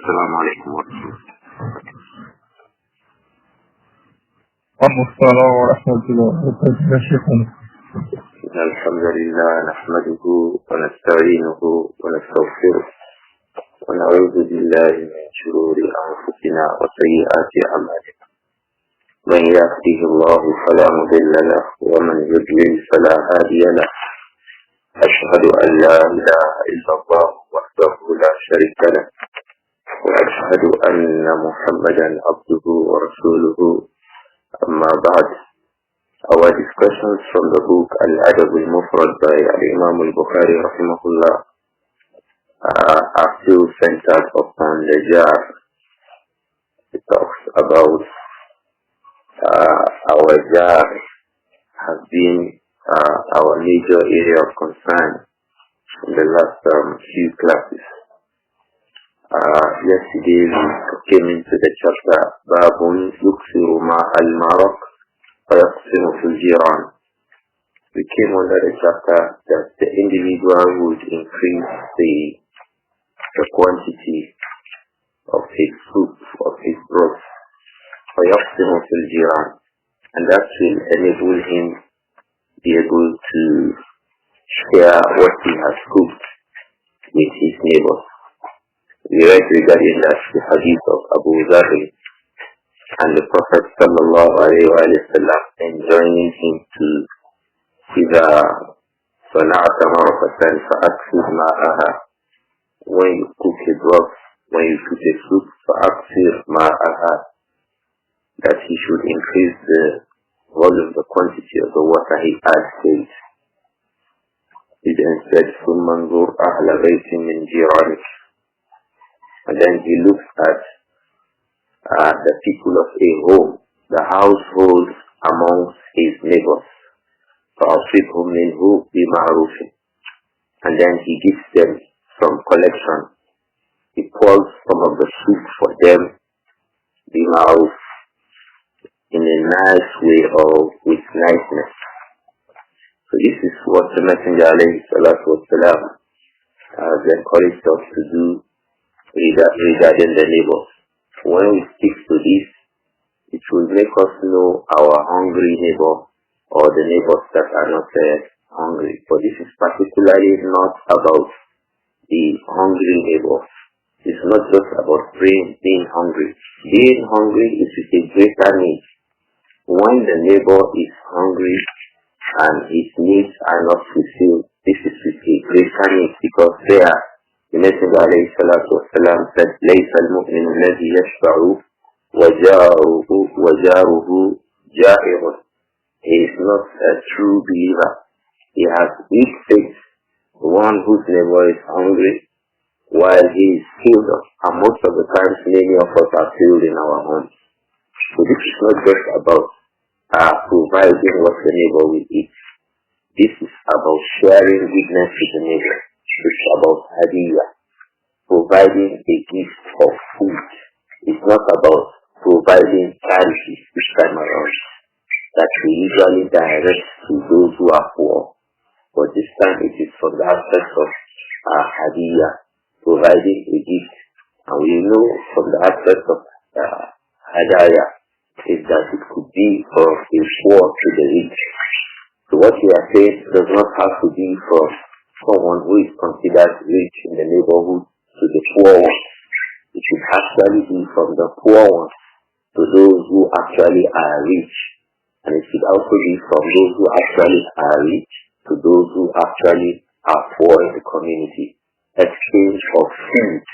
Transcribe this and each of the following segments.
السلام عليكم ورحمة الله. السلام ورحمة الله وبركاته يا شيخنا. الحمد لله نحمده ونستعينه ونستغفره ونعوذ بالله من شرور أنفسنا وسيئات أعمالنا. من يهده الله فلا مضل له ومن يضلل فلا هادي له. أشهد أن لا إله إلا الله وحده لا شريك له وأشهد أن محمدا عبده ورسوله. أما بعد, our discussions from the book Al-Adab Al-Mufrad by Imām Al-Bukhāri rahimahullah are still centered upon the jar. It talks about our jar has been our major area of concern in the last few classes. Yesterday we came into the chapter Babun Yuksiru Ma'al Maraq Fayaqsimu Fil Jiran. We came under the chapter that the individual would increase the quantity of his soup, of his broth, Fayaqsimu Fil Jiran, and that will enable him be able to share what he has cooked with his neighbors. We read regarding that the hadith of Abu-Raūf and the Prophet sallallahu alayhi wa sallam enjoining him to إِذَا صَنَعْتَ مَرْفَةً فَأَكْثِرْ مَاءَهَا. When you cook a broth, when you cook a soup, فَأَكْثِرْ مَاءَهَا, that he should increase the volume, the quantity of the water he adds to it. He then said, ثُمَّ انظُرْ أَهْلَ بَيْتٍ مِّنْ جِيرَانِكَ. And then he looks at the people of a home, the household amongst his neighbors. فَأَصِبْهُمْ مِنْهُ بِمَعْرُوفٍ. And then he gives them some collection. He pours some of the soup for them, بِمَعْرُوفٍ, in a nice way or with niceness. So this is what the Messenger alayhi salatu wasalam has encouraged us to do regarding the neighbors. When we stick to this, it will make us know our hungry neighbor or the neighbors that are not hungry. But this is particularly not about the hungry neighbors. It's not just about being hungry. Being hungry is with a greater need. When the neighbor is hungry and his needs are not fulfilled, this is with a greater need, because there the Messenger alayhi salatu wasalam said, لَيْسَ الْمُؤْمِنُ الَّذِي يَشْبَعُ وَجَارُهُ جَائِعٌ. He is not a true believer. He has weak faith, the one whose neighbor is hungry while he is filled up. And most of the times many of us are filled in our homes. So this is not just about providing what the neighbor will eat. This is about sharing goodness with the neighbor. It's about hadiyah, providing a gift of food. It's not about providing charity this time around, that we usually direct to those who are poor. But this time it is from the aspect of hadiyah, providing a gift. And we know from the aspect of hadiyah is that it could be from a poor to the rich. So what we are saying does not have to be from someone who is considered rich in the neighborhood to the poor ones. It should actually be from the poor ones to those who actually are rich. And it should also be from those who actually are rich to those who actually are poor in the community. Exchange of food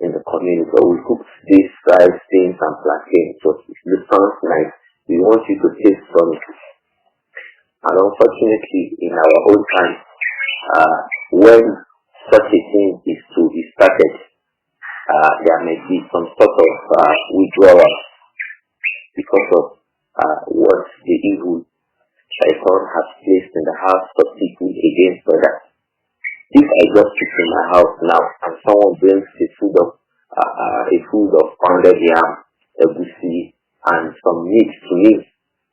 in the community. So we cook this rice, beans and plantains. So it sounds nice. We want you to taste from it. And unfortunately, in our own time, when such a thing is to be started, there may be some sort of withdrawal because of what the evil Shaykh has placed in the hearts of people against others. If I just sit in my house now and someone brings a food of pounded yam, a goosey, and some meat to me,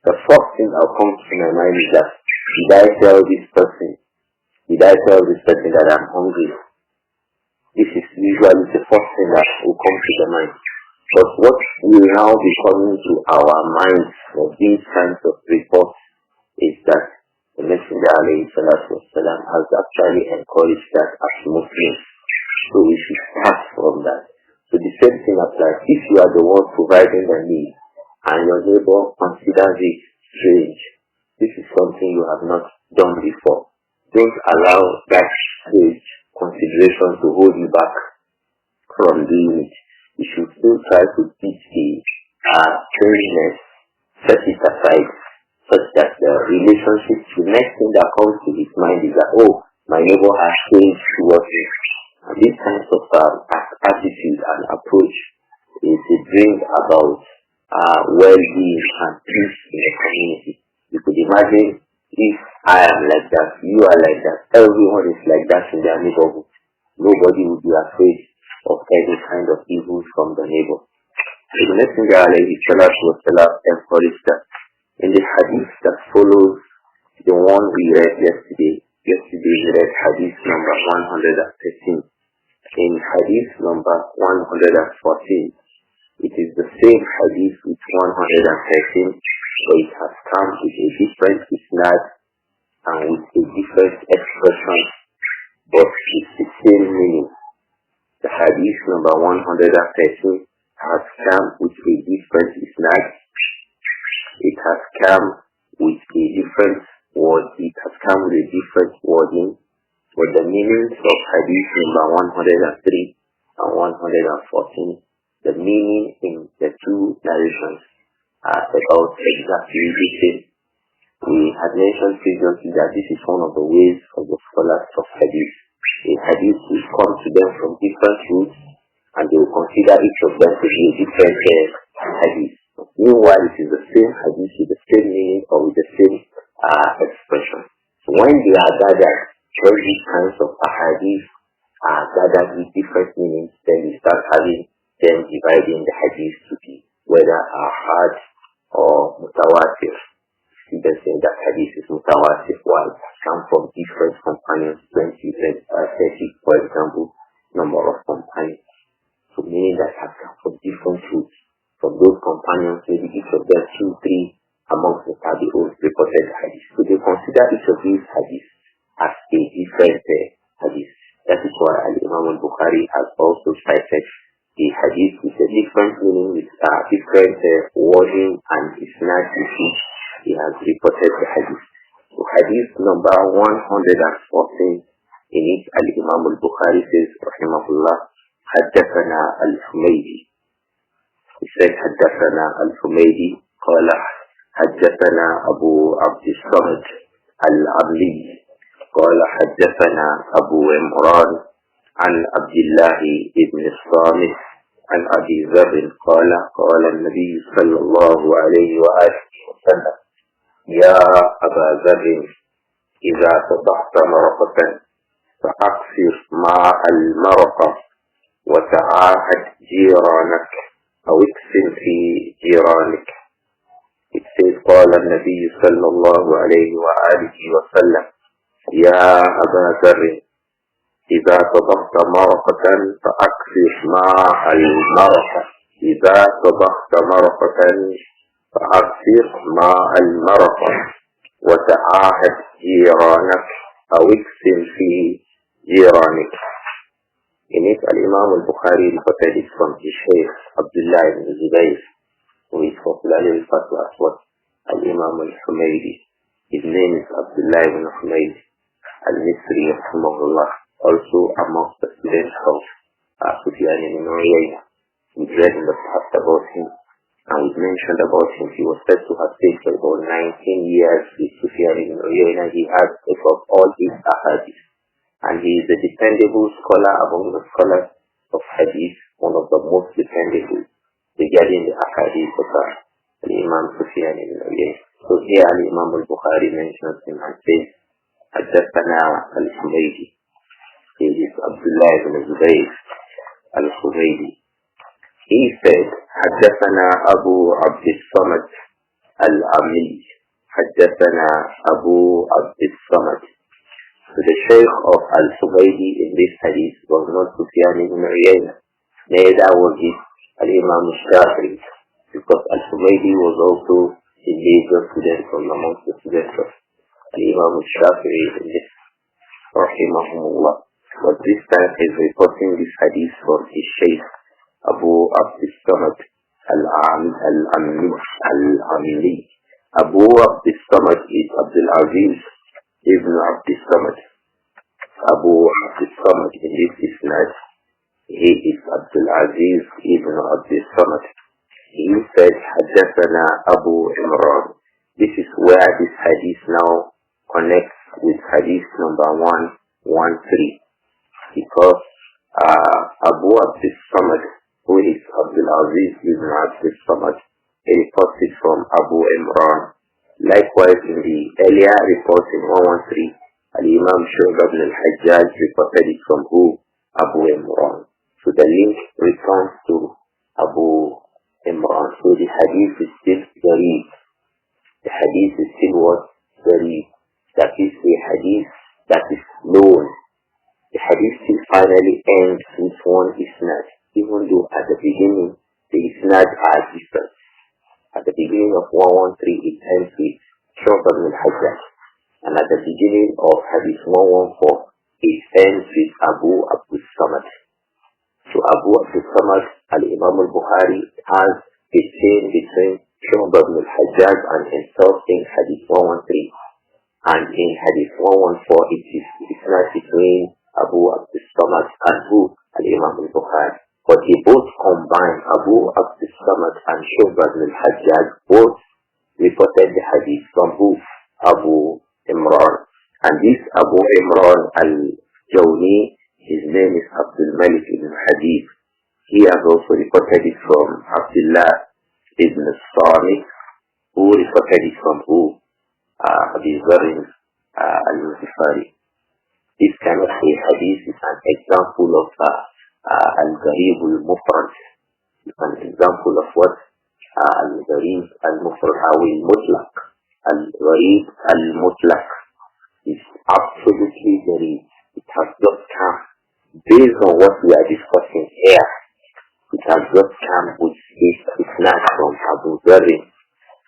the first thing that comes to my mind is that, did I tell this person that I'm hungry? This is usually the first thing that will come to the mind. But what will now be coming to our minds of these kinds of reports is that the Messenger والسلام, has actually encouraged that as Muslims. So we should start from that. So the same thing applies. If you are the one providing the need and your neighbor considers it strange, this is something you have not done before. Don't allow that strange consideration to hold you back from doing it. You should still try to teach the strangeness, set it aside, such that the relationship, the next thing that comes to his mind is that, oh, my neighbor has changed towards me. And these kinds of attitude and approach is to bring about well-being and peace in the community. You could imagine if I am like that, you are like that, everyone is like that in their neighborhood. Nobody would be afraid of any kind of evil from the neighbor. So the Messenger والسلام, encouraged that. In the hadith that follows the one we read yesterday we read hadith number 113. In hadith number 114, it is the same hadith with 113, but it has come with a different isnad and with a different expression, but it's the same meaning. The hadith number 113 has come with a different isnad. It has come with a different word. It has come with a different wording. But the meanings of hadith number 103 and 114, the meaning in the two narrations are about exactly the same. We had mentioned previously that this is one of the ways of the scholars of hadith. A hadith will come to them from different routes and they will consider each of them to be a different hadith. Meanwhile, it is the same hadith with the same meaning or with the same expression. So when they are gathered, all these kinds of hadith are gathered with different meanings, then we start having them dividing the hadith to be whether ahad or mutawatir. You can say that hadith is mutawatir, while it has come from different companions, 20, 30, for example, number of companions. So meaning that has come from different routes. From those companions, maybe each of them 2, 3 amongst the tabi'un reported hadith. So they consider each of these hadiths as a different hadith. That is why Imām Al-Bukhāri has also cited the hadith with a different meaning, with different wording and isnad with which he has reported the hadith. So hadith number 114, in it Imām Al-Bukhāri says, rahimahullah, حدثنا الحميدي. He said, حدثنا الحميدي قال حدثنا أبو عبد الصمد العملي قال حدثنا أبو عمران عن عبد الله بن الصامت عن أبي ذر قال قال النبي صلى الله عليه وآله وسلم يا أبا ذر إذا طبخت مرقة فأكثر ماء المرقة وتعاهد جيرانك أو اكسن في جيرانك. It says قال النبي صلى الله عليه وآله وسلم يا أبا ذر إذا طبخت مرقة فأكثر ماء المرقة. إذا طبخت مرقة فأكثر ماء المرقة وتعاهد جيرانك أو اكسن في جيرانك. In it, Imām Al-Bukhāri reported it from his Shaykh, Abdullah ibn Zubayr, who is popularly referred to as what? Al-Imām Al-Humaydi. His name is Abdullah ibn Humayd Al-Misri, rahimahullah, also amongst the students of Sufyan ibn Uyayna. We read in the past about him, and we mentioned about him. He was said to have stayed for about 19 years with Sufyan ibn Uyayna. He had of all his ahadith. And he is a dependable scholar among the scholars of hadith, one of the most dependable regarding the ahadith of Imam Sufyan ibn Uyayna. So here Imam Al-Bukhāri mentions him and says, حدثنا الحميدي. He is Abdullah ibn Zubayr al-Humaydi. He said, حدثنا أبو عبد الصمد العملي. حدثنا أبو عبد الصمد. So the Shaykh of Al-Humaydi in this hadith was not Sufyan ibn Uyayna, neither was it Al-Imam Al-Shafi'i, because Al-Humaydi was also a major student from amongst the students of Al-Imam Al-Shafi'i in this, rahimahumullah. But this time he's reporting this hadith from his Shaykh Abu Abd-Samad Al-Amili. Abu Abd-Samad is Abdul-Aziz ibn Abd-Samad. Abu Abd-Samad in this isnad, he is Abdul-Aziz ibn Abd-Samad. He said, Haddathana Abu Imran. This is where this hadith now connects with hadith number 113. Because Abu Abd-Samad, who is Abdul-Aziz ibn Abd-Samad, he reports it from Abu Imran. Likewise, in the earlier report in 113, Al-Imam Shaykh ibn al-Hajjaj reported it from who? Abu Imran. So the link returns to Abu Imran. So the hadith is still very. The hadith is still what? Very. That is a hadith that is known. The hadith still finally ends with one isnad, even though at the beginning the isnad are different. At the beginning of 113 it ends with Shaykh ibn al-Hajjaj, and at the beginning of hadith 114 it ends with Abu Abd-Samad. So Abu Abd-Samad, Al-Imam Al-Bukhari has a chain between Shaykh ibn al-Hajjaj and himself in hadith 113, and in hadith 114 it is isnad between Abu Abd-Samad and who? Al-Imam Al-Bukhari. But they both combined, Abu Abd-Samad and Shaykh ibn al-Hajjaj both reported the hadith from who? Abu Imran. And this Abu Imran al-Jawni, his name is Abdul Malik ibn Hadith. He has also reported it from Abdullah ibn Sami, who reported it from who? Abdur-Raūf al-Ghifari. This kind of a hadith is an example of Al-Adab Al-Mufrad. It's an example of what? Al-Adab Al-Mufrad, Al-Mutlaq. Al-Adab Al-Mutlaq is absolutely very. It has just come based on what we are discussing here. It has just come with this isnad from Abdur-Raūf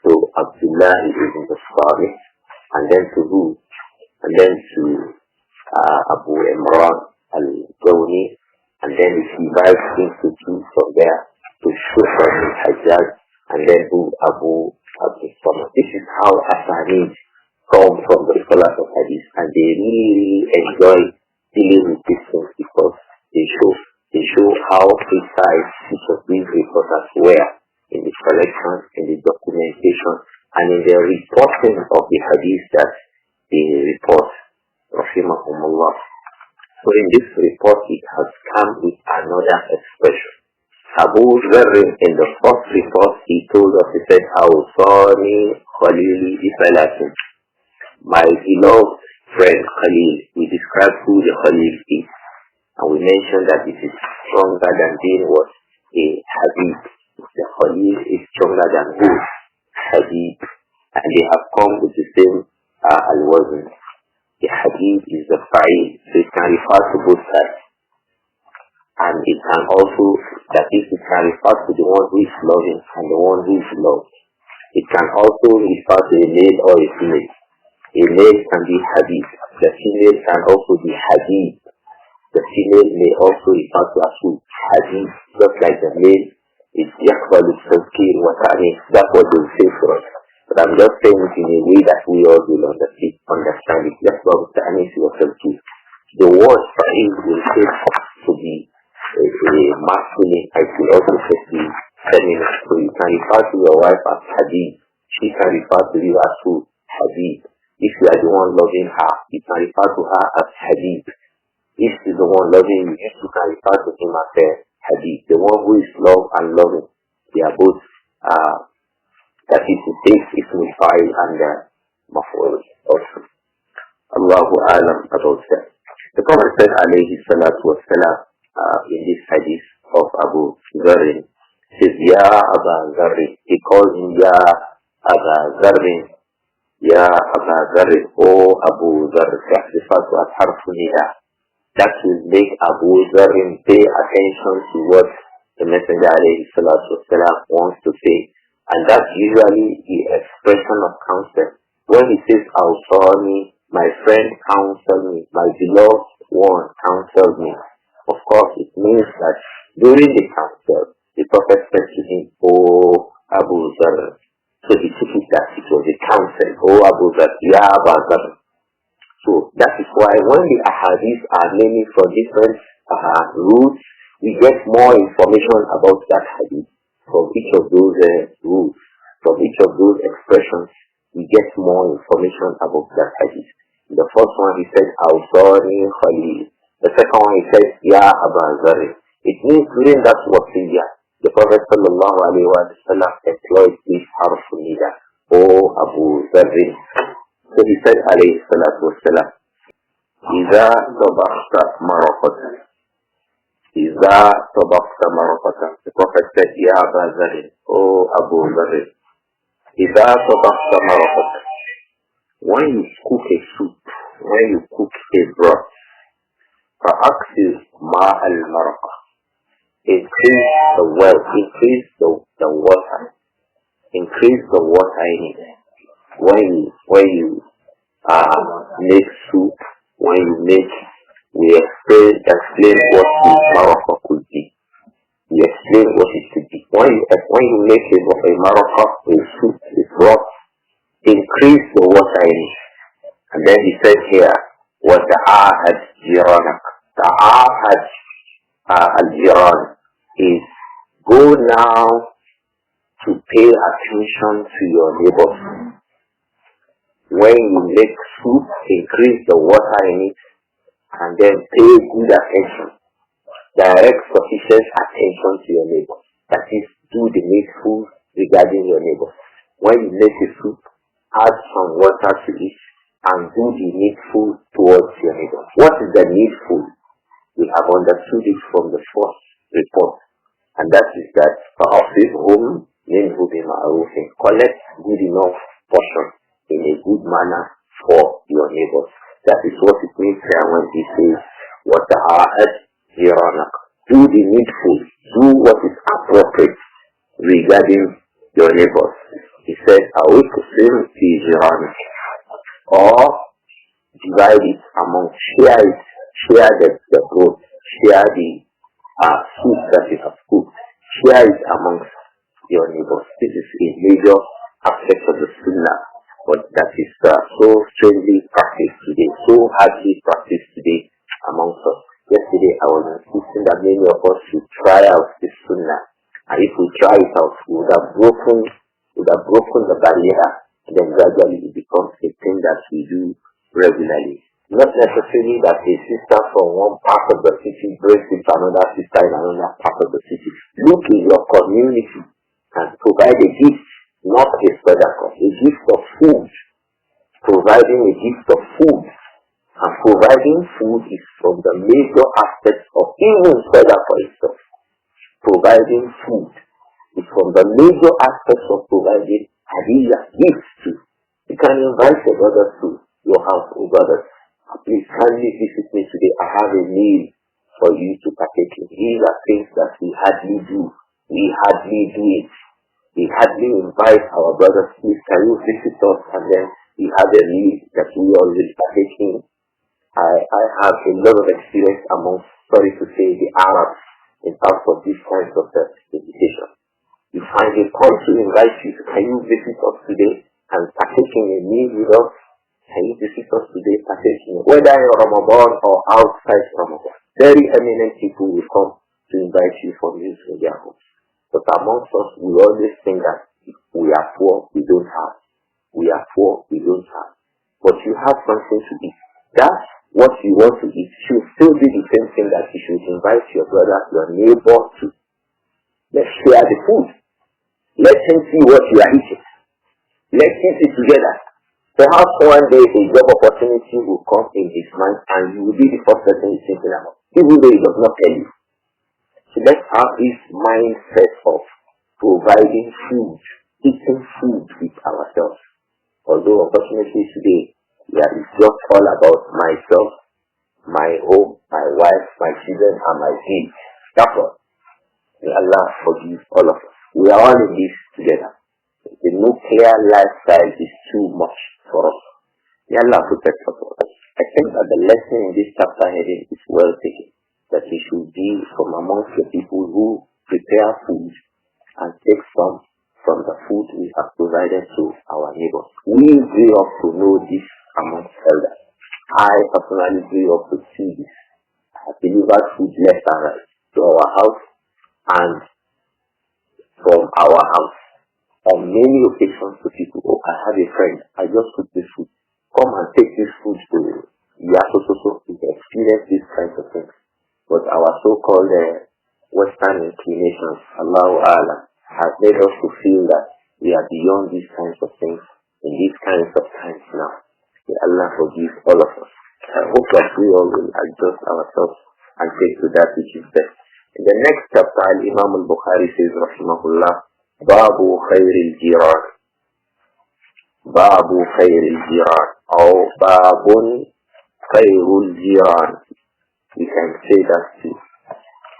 to Abdullah ibn Sami, and then to who? And then to Abu Imran al-Jawni, and then it divides into two from there to Shaykh al-Hajjaj, and then to Abu Abd-Samad. This is how Asanid come from the scholars of Hadith, and they really enjoy dealing with these things because they show how precise each of these reporters were in the collection, in the documentation, and in the reporting of the Hadith that they report. Rahimahumullah. So in this report it has come with another expression. Abu Dharr in the first report he told us, he said, Awsani Khalili Ifalatin. My beloved friend Khalil, we described who the Khalil is. And we mentioned that it is stronger than being what? A Habib. The Khalil is stronger than who? Habib. And they have come with the same al-wazn. The hadith is the fa'il, so it can refer to both sides. And it can also, that is, it can refer to the one who is loving and the one who is loved. It can also refer to a male or a female. A male can be hadith. The female can also be hadith. The female may also refer to as hadith, just like the male is yakbalu tazkir wa ta'nif. That's what they will say for us. But I'm just saying it in a way that we all will understand it. That's what the Anis was saying. The word fa'il will take to be a masculine, I will also say the feminine. So you can refer to your wife as Hadith. She can refer to you as who? Hadith. If you are the one loving her, you can refer to her as Hadith. If she's the one loving you, you can refer to him as Hadith. The one who is loved and loving, they are both that is to take Ismāīl fa'il and maf'ul also. Allahu a'lam about that. The Prophet said alayhi salatu wa salam in this hadith of Abu Dharr, says, Ya Aba Dharr. He calls him Ya Aba Dharr. Ya Aba Dharr, O Abu Dharr, that's referred to as harfu nida. That will make Abu Dharr pay attention to what the Messenger alayhi salatu wasalam wants to say. And that's usually the expression of counsel. When he says, Awsani, my friend counseled me, my beloved one counseled me. Of course, it means that during the counsel, the Prophet said to him, O Abu Dharr. So he took it that it was a counsel, O Abu Dharr, Ya Abu Dharr. So that is why when the ahadith are naming for different routes, we get more information about that hadith. From each of those rules, from each of those expressions, we get more information about that hadith. The first one he said, Awsani Khalil. The second one he said, Ya Aba Dharr. It means during that wasiyya, the Prophet sallallahu alayhi wa sallam employed this harfu nida, O Abu Dharr. So he said alayhi salatu wa sallam, Iza tabakhta maraqatan. Iza tabakhta maraqatan. The Prophet said, Ya Aba Dharr, O Abu Dharr. Iza tabakhta maraqatan. When you cook a soup, when you cook a broth, fa'aksir ma'al maraqah. Increase the well, increase the water. Increase the water in it. When you make soup, when you make, we explain what the maraqah could be. We explain what it could be. When you make a maraqah, a soup, a broth, increase the water in it. And then he said here, وَتَعَاهَدْ جِيرَانَكَ. Ta'ahad al-jiran is go now to pay attention to your neighbors. When you make soup, increase the water in it, and then pay good attention. Direct sufficient attention to your neighbors. That is, do the needful regarding your neighbors. When you make a soup, add some water to it, and do the needful towards your neighbors. What is the needful? We have understood it from the first report, and that is that فَأَصِبْهُمْ مِنْهُ بِمَعْرُوفٍ. Collect good enough portion in a good manner for your neighbors. That is what it means here when he says, وَتَعَاهَدْ جِيرَانَكَ. Do the needful, do what is appropriate regarding your neighbors. He said, أَوِكْسِرْ فِي جِيرَانِكَ. Or divide it among, share the broth, share the soup that you have cooked, share it amongst your neighbors. This is a major aspect of the sunnah, but that is so strangely practiced today, so hardly practiced today amongst us. Yesterday I was insisting that many of us should try out this sunnah, and if we try it out, we would have broken the barrier, and then gradually it becomes a thing that we do regularly. Not necessarily that a sister from one part of the city breaks with another sister in another part of the city. Look in your community and provide a gift, not a sadaqah, a gift of food. Providing a gift of food. And providing food is from the major aspects of even sadaqah itself. Providing food is from the major aspects of providing hadiyah, gifts too. You can invite your brothers to your house, oh brothers. Please kindly visit me today. I have a meal for you to partake in. These are things that we hardly do. We hardly do it. We hardly invite our brothers. Please, can you visit us? And then we have a meal that we always partake in. I have a lot of experience amongst, sorry to say, the Arabs in terms of these kinds of invitation. You find a call to invite you. Can you visit us today and partake in a meal with us? Can you visit us today, partaking, whether in Ramadan or outside Ramadan? Very eminent people will come to invite you for meals in their homes. But amongst us, we always think that we are poor, we don't have. We are poor, we don't have. But you have something to eat. That's what you want to eat should still be the same thing that you should invite your brother, your neighbor to. Let's share the food. Let him see what you are eating. Let's eat it together. Perhaps one day a job opportunity will come in his mind and you will be the first person he's thinking about, even though he does not tell you. So let's have this mindset of providing food, eating food with ourselves. Although unfortunately today, it's just all about myself, my home, my wife, my children, and my kids. That's all. May Allah forgive all of us. We are all in this together. The nuclear lifestyle is too much for us. May Allah protect us all. I think that the lesson in this chapter heading is well taken. That we should be from amongst the people who prepare food and take some from the food we have provided to our neighbors. We grew up to know this amongst elders. I personally grew up to see this. I have delivered food left and right to our house and from our house. On many occasions to people, oh, I have a friend, I just cooked this food. Come and take this food to you. So we experience these kinds of things. But our so-called Western inclinations, Allahu A'lam, has made us to feel that we are beyond these kinds of things in these kinds of times now. May Allah forgive all of us. I hope that we all will adjust ourselves and take to that which is best. In the next chapter, Imām Al-Bukhāri says, Rahimahullah, Babu Khayril Jiran. Babu Khayril Jiran. Or Babun Khayrul Jiran. We can say that too.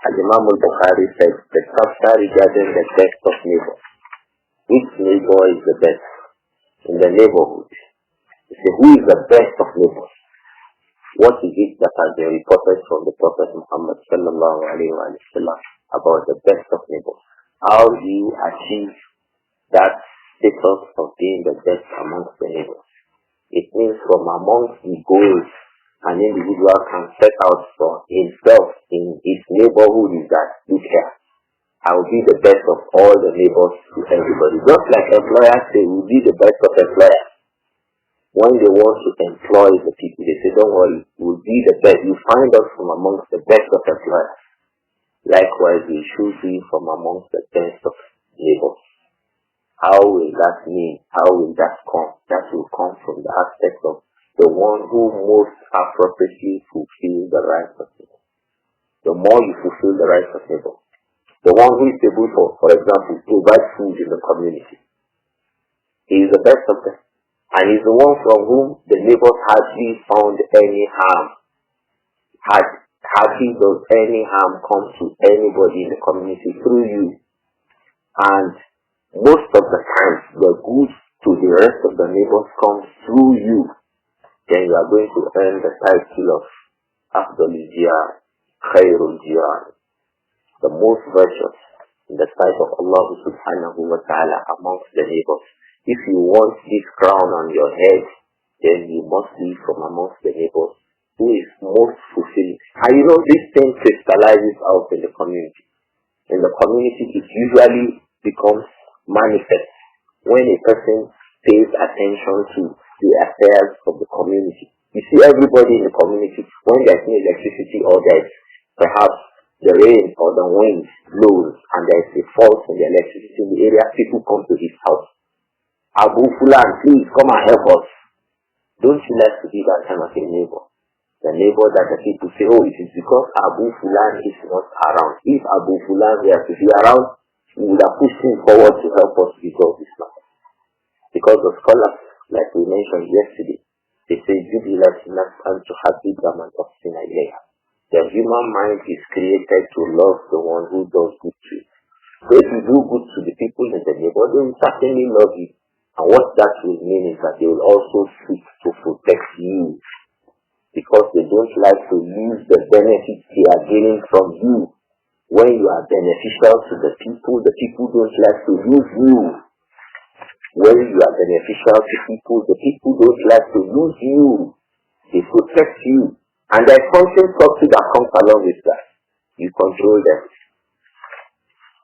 Imām Al-Bukhāri said, the chapter regarding the best of neighbors. Which neighbor is the best in the neighborhood? He said, who is the best of neighbors? What is it that has been reported from the Prophet Muhammad sallallahu alayhi wa sallam about the best of neighbors? How do you achieve that status of being the best amongst the neighbors? It means from amongst the goals an individual can set out for himself in his neighborhood is that, look here, I will be the best of all the neighbors to everybody. Just like employers say, we will be the best of employers. When they want to employ the people, they say, don't worry, we will be the best. You find us from amongst the best of employers. Likewise, we should be from amongst the best of neighbors. How will that mean? How will that come? That will come from the aspect of the one who most appropriately fulfills the rights of neighbor. The more you fulfill the rights of neighbor, the one who is able to, for example, provide food in the community, he is the best of them. And he is the one from whom the neighbors hardly found any harm. Hardly does any harm come to anybody in the community through you. And most of the time, the good to the rest of the neighbors comes through you. Then you are going to earn the title of Abdur-Raūf, Khayrul Jiran, the most virtuous in the sight of Allah subhanahu wa ta'ala amongst the neighbors. If you want this crown on your head, then you must be from amongst the neighbors who is most fulfilling. And you know, this thing crystallizes out in the community. In the community, it usually becomes manifest when a person pays attention to the affairs of the community. You see everybody in the community, when there's no electricity or there's perhaps the rain or the wind blows and there's a fault in the electricity in the area, people come to his house. Abu Fulan, please come and help us. Don't you like to be that kind of a neighbor? The neighbor that the people say, oh, it is because Abu Fulan is not around. If Abu Fulan were to be around, we would have pushed him forward to help us resolve this matter. Because the scholars, like we mentioned yesterday, they say, the human mind is created to love the one who does good to you. So if you do good to the people in the neighborhood, they will certainly love you. And what that will mean is that they will also seek to protect you. Because they don't like to lose the benefits they are gaining from you. When you are beneficial to the people don't like to lose you. When you are beneficial to people, the people don't like to lose you. They protect you. And there's something subtle that comes along with that. You control them.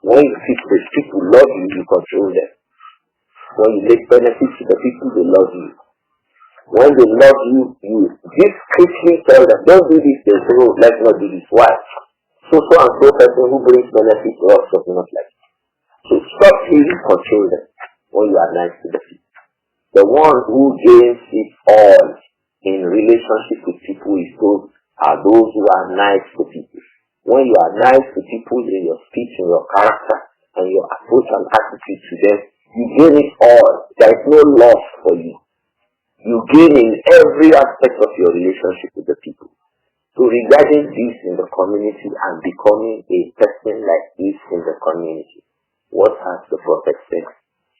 When you seek the people love you, you control them. When you make benefits to the people, they love you. When they love you, you discreetly tell them, don't do this, they say, oh, let's not do this. Why? So and so person who brings benefits to us does not like it. So subtly control them when you are nice to the people. The one who gains it all in relationship with people is those who are nice to people. When you are nice to people in your speech, in your character, and your approach and attitude to them, you gain it all. There is no loss for you. you gain in every aspect of your relationship with the people. So regarding this in the community and becoming a person like this in the community, what has the Prophet said,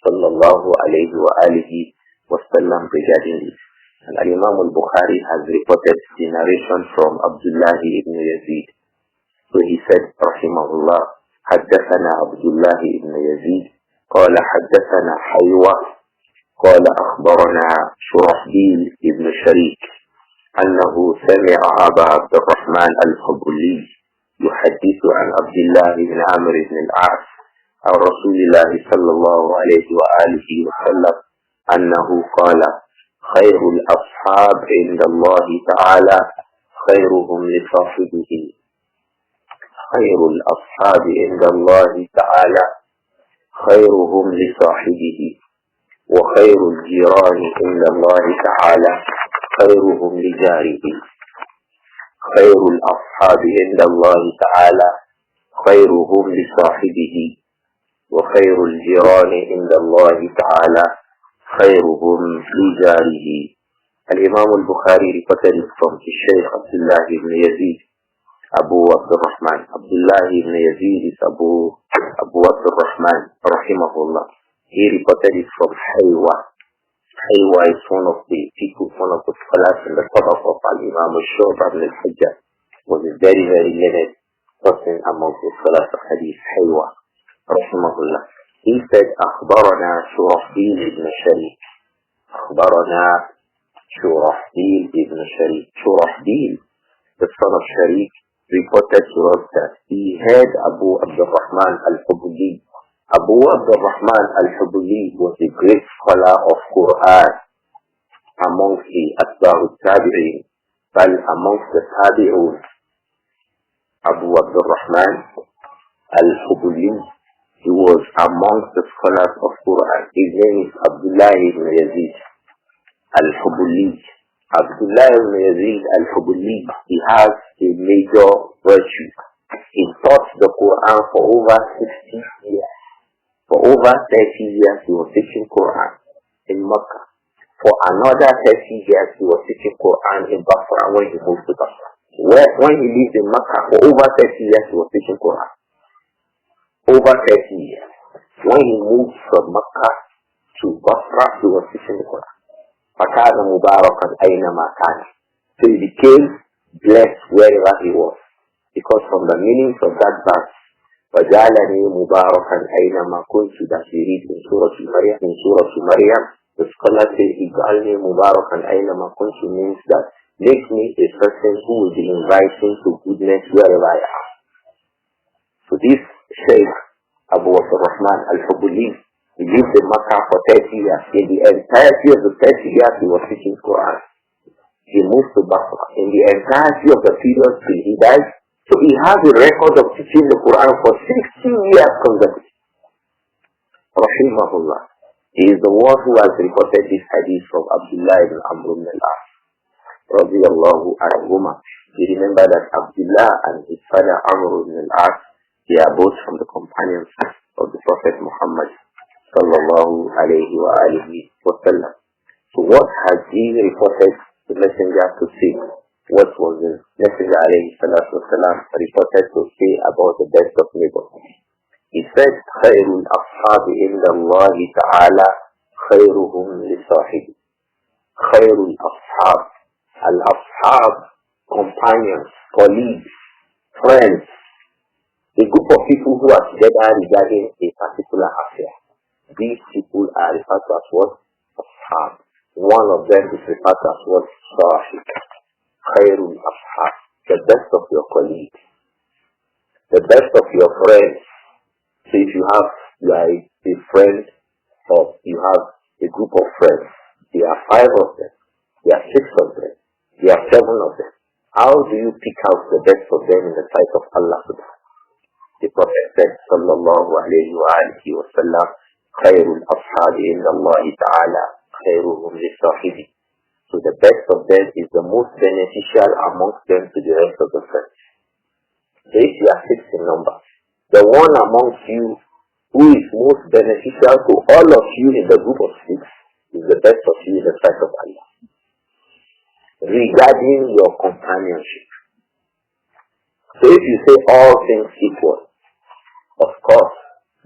sallallahu alayhi wa alihi wa sallam, regarding this? And Imām Al-Bukhāri has reported the narration from Abdullah ibn Yazid. So he said, rahimahullah, حدثنا عبد الله ibn Yazid قال حدثنا حيوة قال أخبرنا شرحبيل ibn شريك أنه سمع أبا عبد الرحمن الحبلي يحدث عن عبد الله بن عمرو بن العاص عن رسول الله صلى الله عليه وآله وسلم أنه قال خير الأصحاب عند الله تعالى خيرهم لصاحبه خير الأصحاب عند الله تعالى خيرهم لصاحبه وخير الجيران عند الله تعالى خيرهم لجاره خير الأصحاب عند الله تعالى خيرهم لصاحبه وخير الجيران عند الله تعالى خيرهم لجاره. الإمام البخاري reported from his Shaykh Abdullah ibn Yazid, Abu Abdur-Rahman. Abdullah ibn Yazid is Abu Abdur-Rahman, rahimahullah. He reported it from Haywa. Haywa is one of the people, one of the scholars in the Qadaf of Al-Imām Al-Shu'bah al-Hajjah, was a very, very learned person among the scholars of Hadith, Haywa, rahimahullah. He said, أخبرنا شرحبيل ibn شريك. أخبرنا شرحبيل ibn شريك. Shurahbil, the son of Sharik, reported to us that he heard Abu Abdur-Rahman al-Hubuli. Abu Abdur-Rahman al-Hubuli was a great scholar of Quran amongst the At-Tibyān, but amongst the Tabi'un. Abu Abdur-Rahman al-Hubuli, he was amongst the scholars of Quran. His name is Abdullah ibn Yazid al-Hubuli. Abdullah ibn Yazid al-Hubuli, he has a major virtue. He taught the Quran for over 60 years. For over 30 years he was teaching Quran in Makkah. For another 30 years he was teaching Quran in Basra when he moved to Basra. When he lived in Makkah, for over 30 years he was teaching Quran. Over 30 years. When he moved from Makkah to Basra, he was teaching the Quran. فَكَانَ مُبَارَكًا أَيْنَمَا كَانَ. So he became blessed wherever he was. Because from the meanings of that verse, فَجَعَلَنِي مُبَارَكًا أَيْنَمَا كُنْتُ, that we read in Surah Maryam, the scholar says, إِجْعَلْنِي مُبَارَكًا أَيْنَمَا كُنْتُ means that make me a person who will be inviting to goodness wherever I am. So this Shaykh Abu Abdur-Rahman al-Hubuli, he lived in Makkah for 30 years. In the entirety of the 30 years he was teaching Quran. He moved to Basra. In the entirety of the period till he died, so he has a record of teaching the Quran for 60 years consecutively. Rahimahullah. He is the one who has reported this hadith from Abdullah ibn Amr ibn al-As, radiyallahu anhuma. You remember that Abdullah and his father Amr ibn al-As, they are both from the companions of the Prophet Muhammad sallallahu alayhi wa alihi wa sallam. So what has he reported the messenger to say? What was the messenger alayhi salatu wa salam reported to say about the best of neighbors? He said, خَيْرُ الْأَصْحَابِ عِنْدَ اللَّهِ تَعَالَى خَيْرُهُمْ لِصَاحِبِ. خَيْرُ الْأَصْحَابِ. Al-Ashab, companions, colleagues, friends, a group of people who are together regarding a particular affair. These people are referred to as what? Ashab. One of them is referred to as what? Sahib. Khairul Ashab. The best of your colleagues. The best of your friends. So if you are a friend, or you have a group of friends, there are 5 of them, there are 6 of them, there are 7 of them. How do you pick out the best of them in the sight of Allah subhanahu? The Prophet said, sallallahu alayhi wa alihi wa sallam, khairul ashabi inda Allahi ta'ala, khairuhum li sahibi. So the best of them is the most beneficial amongst them to the rest of the friends. So if you are 6 in number, the one amongst you who is most beneficial to all of you in the group of 6 is the best of you in the sight of Allah. regarding your companionship. So if you say all things equal, of course,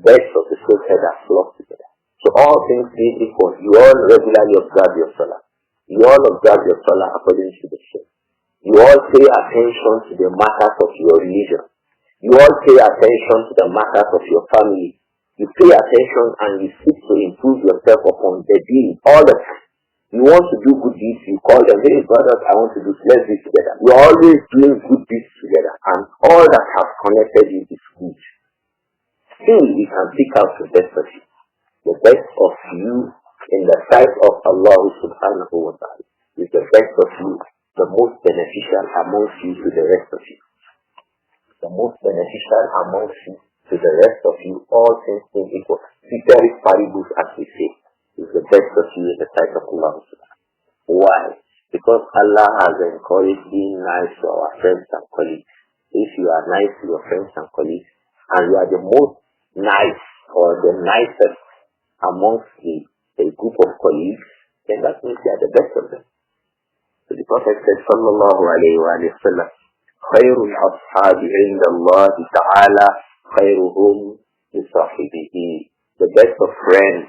birds of the same feather flock together. So all things being equal, you all regularly observe your salah. You all observe your salah according to the Shaykh. You all pay attention to the matters of your religion. You all pay attention to the matters of your family. You pay attention and you seek to improve yourself upon the deed all the time. You want to do good deeds, you call them, hey brothers, I want to do, let's do it together. You're always doing good deeds together, and all that has connected you is good. Still, we can pick out the best of you. The best of you in the sight of Allah subhanahu wa ta'ala is the best of you, the most beneficial amongst you to the rest of you. The most beneficial amongst you to the rest of you, all things being equal. Ceteris paribus, as we say, is the best of you in the sight of Allah. Why? Because Allah has encouraged being nice to our friends and colleagues. If you are nice to your friends and colleagues, and you are the most nice or the nicest amongst a group of colleagues, then that means you are the best of them. So the Prophet said, sallallahu alayhi wa sallam, خير الأصحاب عند الله تعالى خيرهم لصاحبه. The best of friends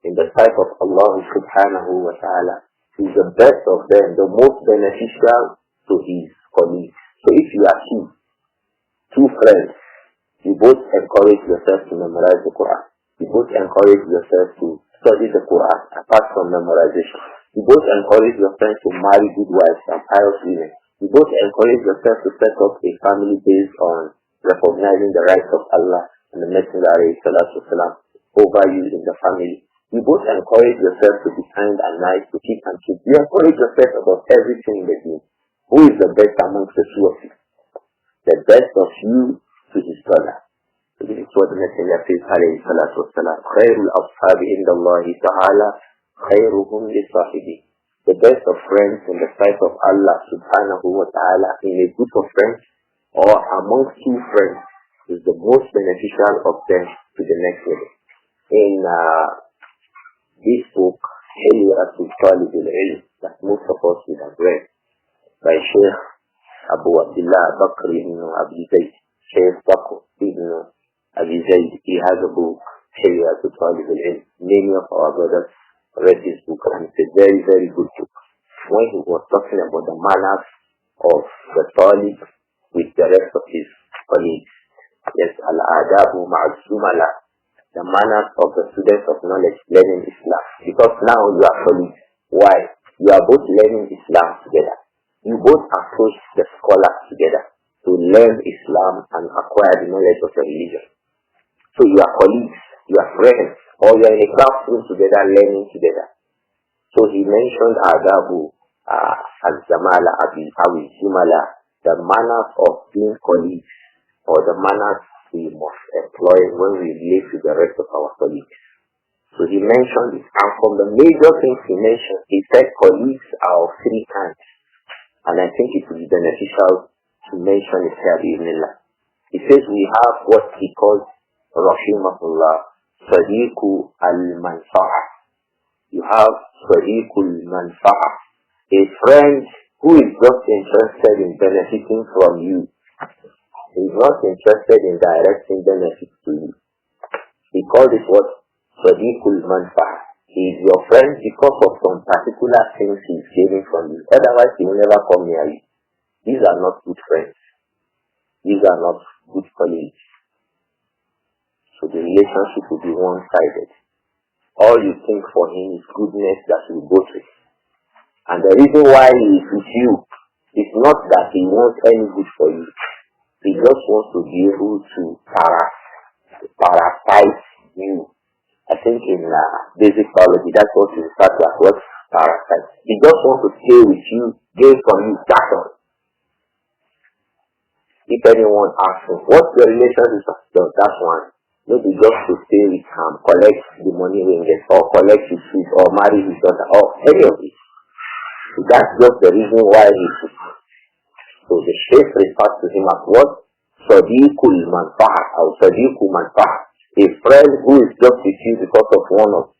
in the sight of Allah subhanahu wa ta'ala is the best of them, the most beneficial to his colleagues. So if you are two friends, you both encourage yourself to memorize the Quran. You both encourage yourself to study the Quran apart from memorization. You both encourage your friends to marry good wives and pious women. You both encourage yourself to set up a family based on recognizing the rights of Allah and the Messenger over you in the family. You both encourage yourself to be kind and nice, to keep and keep. You encourage yourself about everything in the deen. Who is the best amongst the two of you? The best of you to his brother. So this is what the Messenger says, alayhi salatu wassalam, Khairul Ashabi inda Allahi ta'ala, khairuhum li sahibi. The best of friends in the sight of Allah subhanahu wa ta'ala in a group of friends or amongst two friends is the most beneficial of them to the next level. In this book, Al-Adab Al-Mufrad, that most of us will have read, by Shaykh Abu Abdullah Bakr ibn Abi Zayd, Shaykh Bakr ibn Abi Zayd, he has a book, Al-Adab Al-Mufrad. Many of our brothers read this book, and it's a very, very good book. When he was talking about the manners of the talib with the rest of his colleagues, yes, Al-Adab Al-Mufrad, the manners of the students of knowledge learning Islam. Because now you are colleagues. Why? You are both learning Islam together. You both approach the scholars together to learn Islam and acquire the knowledge of the religion. So you are colleagues, you are friends, or you are in a classroom together learning together. So he mentioned Adabu al-Zamala al-Jumala, the manners of being colleagues, or the manners we must employ when we relate to the rest of our colleagues. So he mentioned it, and from the major things he mentioned, he said colleagues are of three kinds. And I think it will be beneficial to mention it here, bi'idhnillah. He says we have what he calls, rahimahullah, Sadiqu al-Manfa'ah. You have Sadiqu al-Manfa'ah, a friend who is just interested in benefiting from you. He is not interested in directing benefits to you. He called it what? Sadiqul Manfa'ah. He is your friend because of some particular things he is gaining from you. Otherwise, he will never come near you. These are not good friends. These are not good colleagues. So the relationship will be one-sided. All you think for him is goodness that will go to him. And the reason why he is with you is not that he wants any good for you. He just wants to be able to parasite you. I think in basic biology, that's what we refer to as what? Parasite. He just wants to stay with you, gain from you, that's all. If anyone asks him, what's the relationship with that one? Maybe just to stay with him, collect the money he gets, or collect his fees, or marry his daughter, or any of it. So that's just the reason why he's with you. So the Shaykh refers to him as what? Sadiqul Manfa'ah, or Sadiqul Manfa'ah. A friend who is just with you because of one of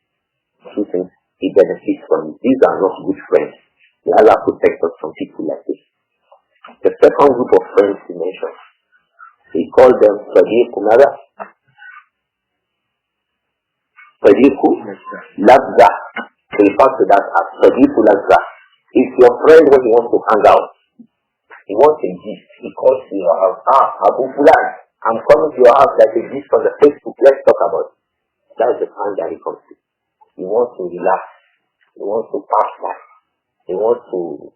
two things he benefits from. These are not good friends. May Allah protect us from people like this. The second group of friends he mentioned, he called them Sadiq Mada, Sadiq Lazza. He refers to that as Sadiq Lazza. It's your friend when he wants to hang out. He wants a gift. He calls to your house. Abu Fulan, I'm coming to your house like a gift from the Facebook. Let's talk about it. That's the time that he comes to. He wants to relax. He wants to pass by. He wants to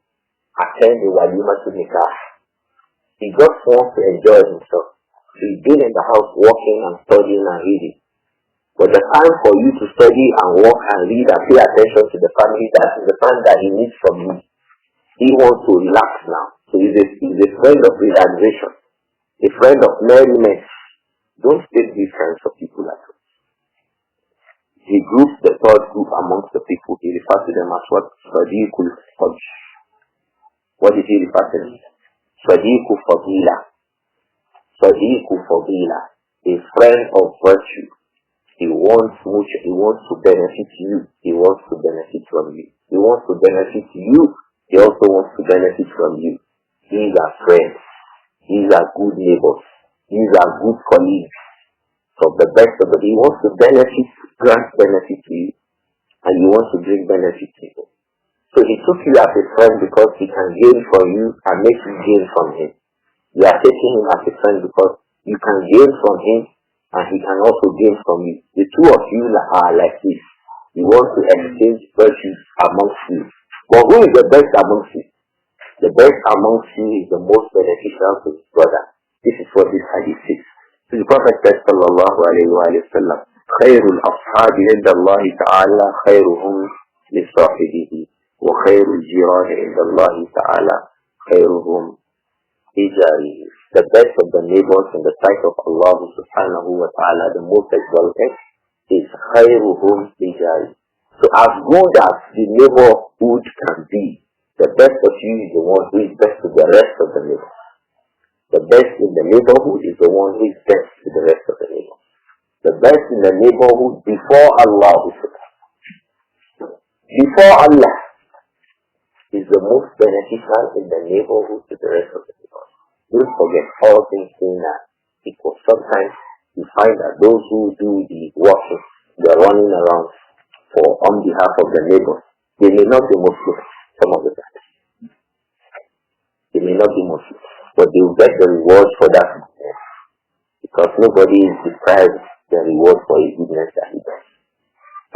attend the walima to nikah. He just wants to enjoy himself. He's been in the house working and studying and reading. But the time for you to study and work and read and pay attention to the family, that is the time that he needs from you. He wants to relax now. So he's a friend of relaxation, a friend of merriment. Don't take these kinds of people at all. He groups the third group amongst the people. He refers to them as what? Sadiqul Fadl. What did he refer to them? Sadiqul Fadila. Sadiqul Fadila. A friend of virtue. He wants to benefit you. He wants to benefit from you. He wants to benefit you. He also wants to benefit from you. These are friends. These are good neighbors. These are good colleagues. So the best of it, he wants to grant benefit to you, and you want to bring benefit to him. So he took you as a friend because he can gain from you and make you gain from him. You are taking him as a friend because you can gain from him and he can also gain from you. The two of you are like this. You want to exchange virtues amongst you. But who is the best amongst you? The best amongst you is the most beneficial to his brother. This is what this hadith says. So the Prophet said, sallallahu alayhi wa sallam, خير الأصحاب عند الله تعالى خيرهم لصاحبه وخير الجيران عند الله تعالى خيرهم لجاره. The best of the neighbors in the sight of Allah subhanahu wa ta'ala, the most exalted, is خيرهم لجاره. So as good as the neighborhood can be, the best of you is the one who is best to the rest of the neighbors. The best in the neighborhood is the one who is best to the rest of the neighbors. The best in the neighborhood before Allah is the most beneficial in the neighborhood to the rest of the neighbors. Don't forget, all things being equal. Sometimes you find that those who do the working, they're running around on behalf of the neighbors. They may not be Muslims some of the time. They may not be Muslims, but they will get the reward for that goodness. Because nobody is deprived the reward for his goodness that he does.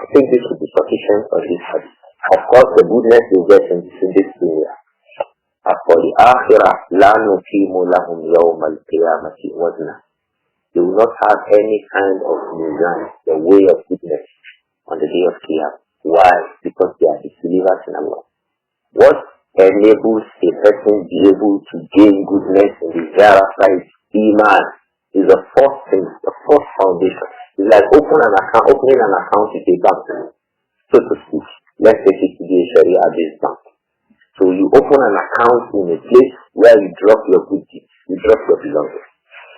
I think this would be sufficient for this hadith. Of course, the goodness you get in this dunya. As for the akhirah, la nuqimu lahum yawm al-qiyamati wazna. They will not have any kind of mizan, the way of goodness, on the day of Qiyamah. Why? Because they are disbelievers in Allah. What enables a person to be able to gain goodness in the hereafter is Imām. Is the first thing, the first foundation. It's like opening an account with a bank, so to speak. Let's take it to be a Sharia-based bank. So you open an account in a place where you drop your good deeds, you drop your belongings.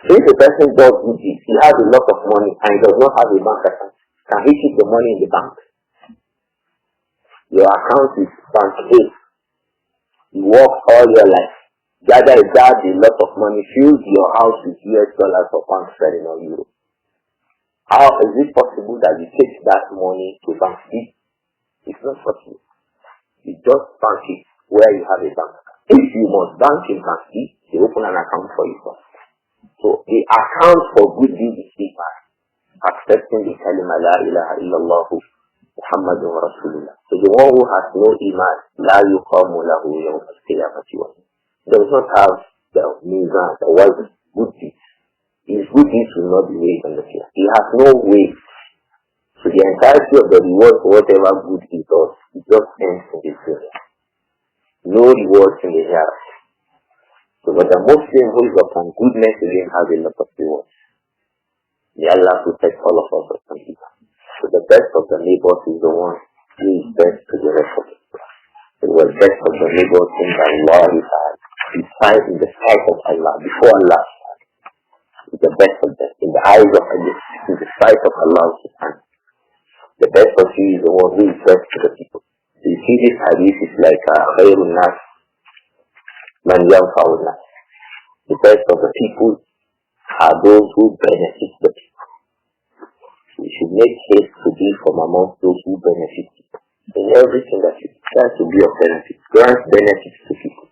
So if a person does good deeds, he has a lot of money and he does not have a bank account, can he keep the money in the bank? Your account is bank A. You work all your life. Gather a lot of money, fills your house with US dollars or pounds sterling or euro. How is it possible that you take that money to bank B? It's not possible. You just bank it where you have a bank account. If you must bank in bank B, they open an account for you first. So the account for good deeds is Imām. Accepting the kalima la ilaha illallah Muhammadun Rasulullah. So the one who has no Imām, la yuqamu lahu yawm al-qiyamati wazn. Does not have the mizan, the wazn, good deeds. His good deeds will not be weighed on the field. He has no weight. So the entirety of the reward for whatever good he does, it just ends in this dunya. No rewards in the hereafter. So but the Muslim who is upon goodness again has a lot of rewards. May Allah protect all of us from evil. So the best of the neighbors is the one who is best to the rest of us. The best of the neighbors in Allah is in the sight of Allah, before Allah. Is the best of them, in the eyes of Allah, in the sight of Allah. The best of you is the one who is best to the people. So you see this hadith is like khairun nas man yanfa'un nas. The best of the people are those who benefit the people. We should make haste to be from amongst those who benefit people. In everything that you try to be of benefit, grant benefits to people.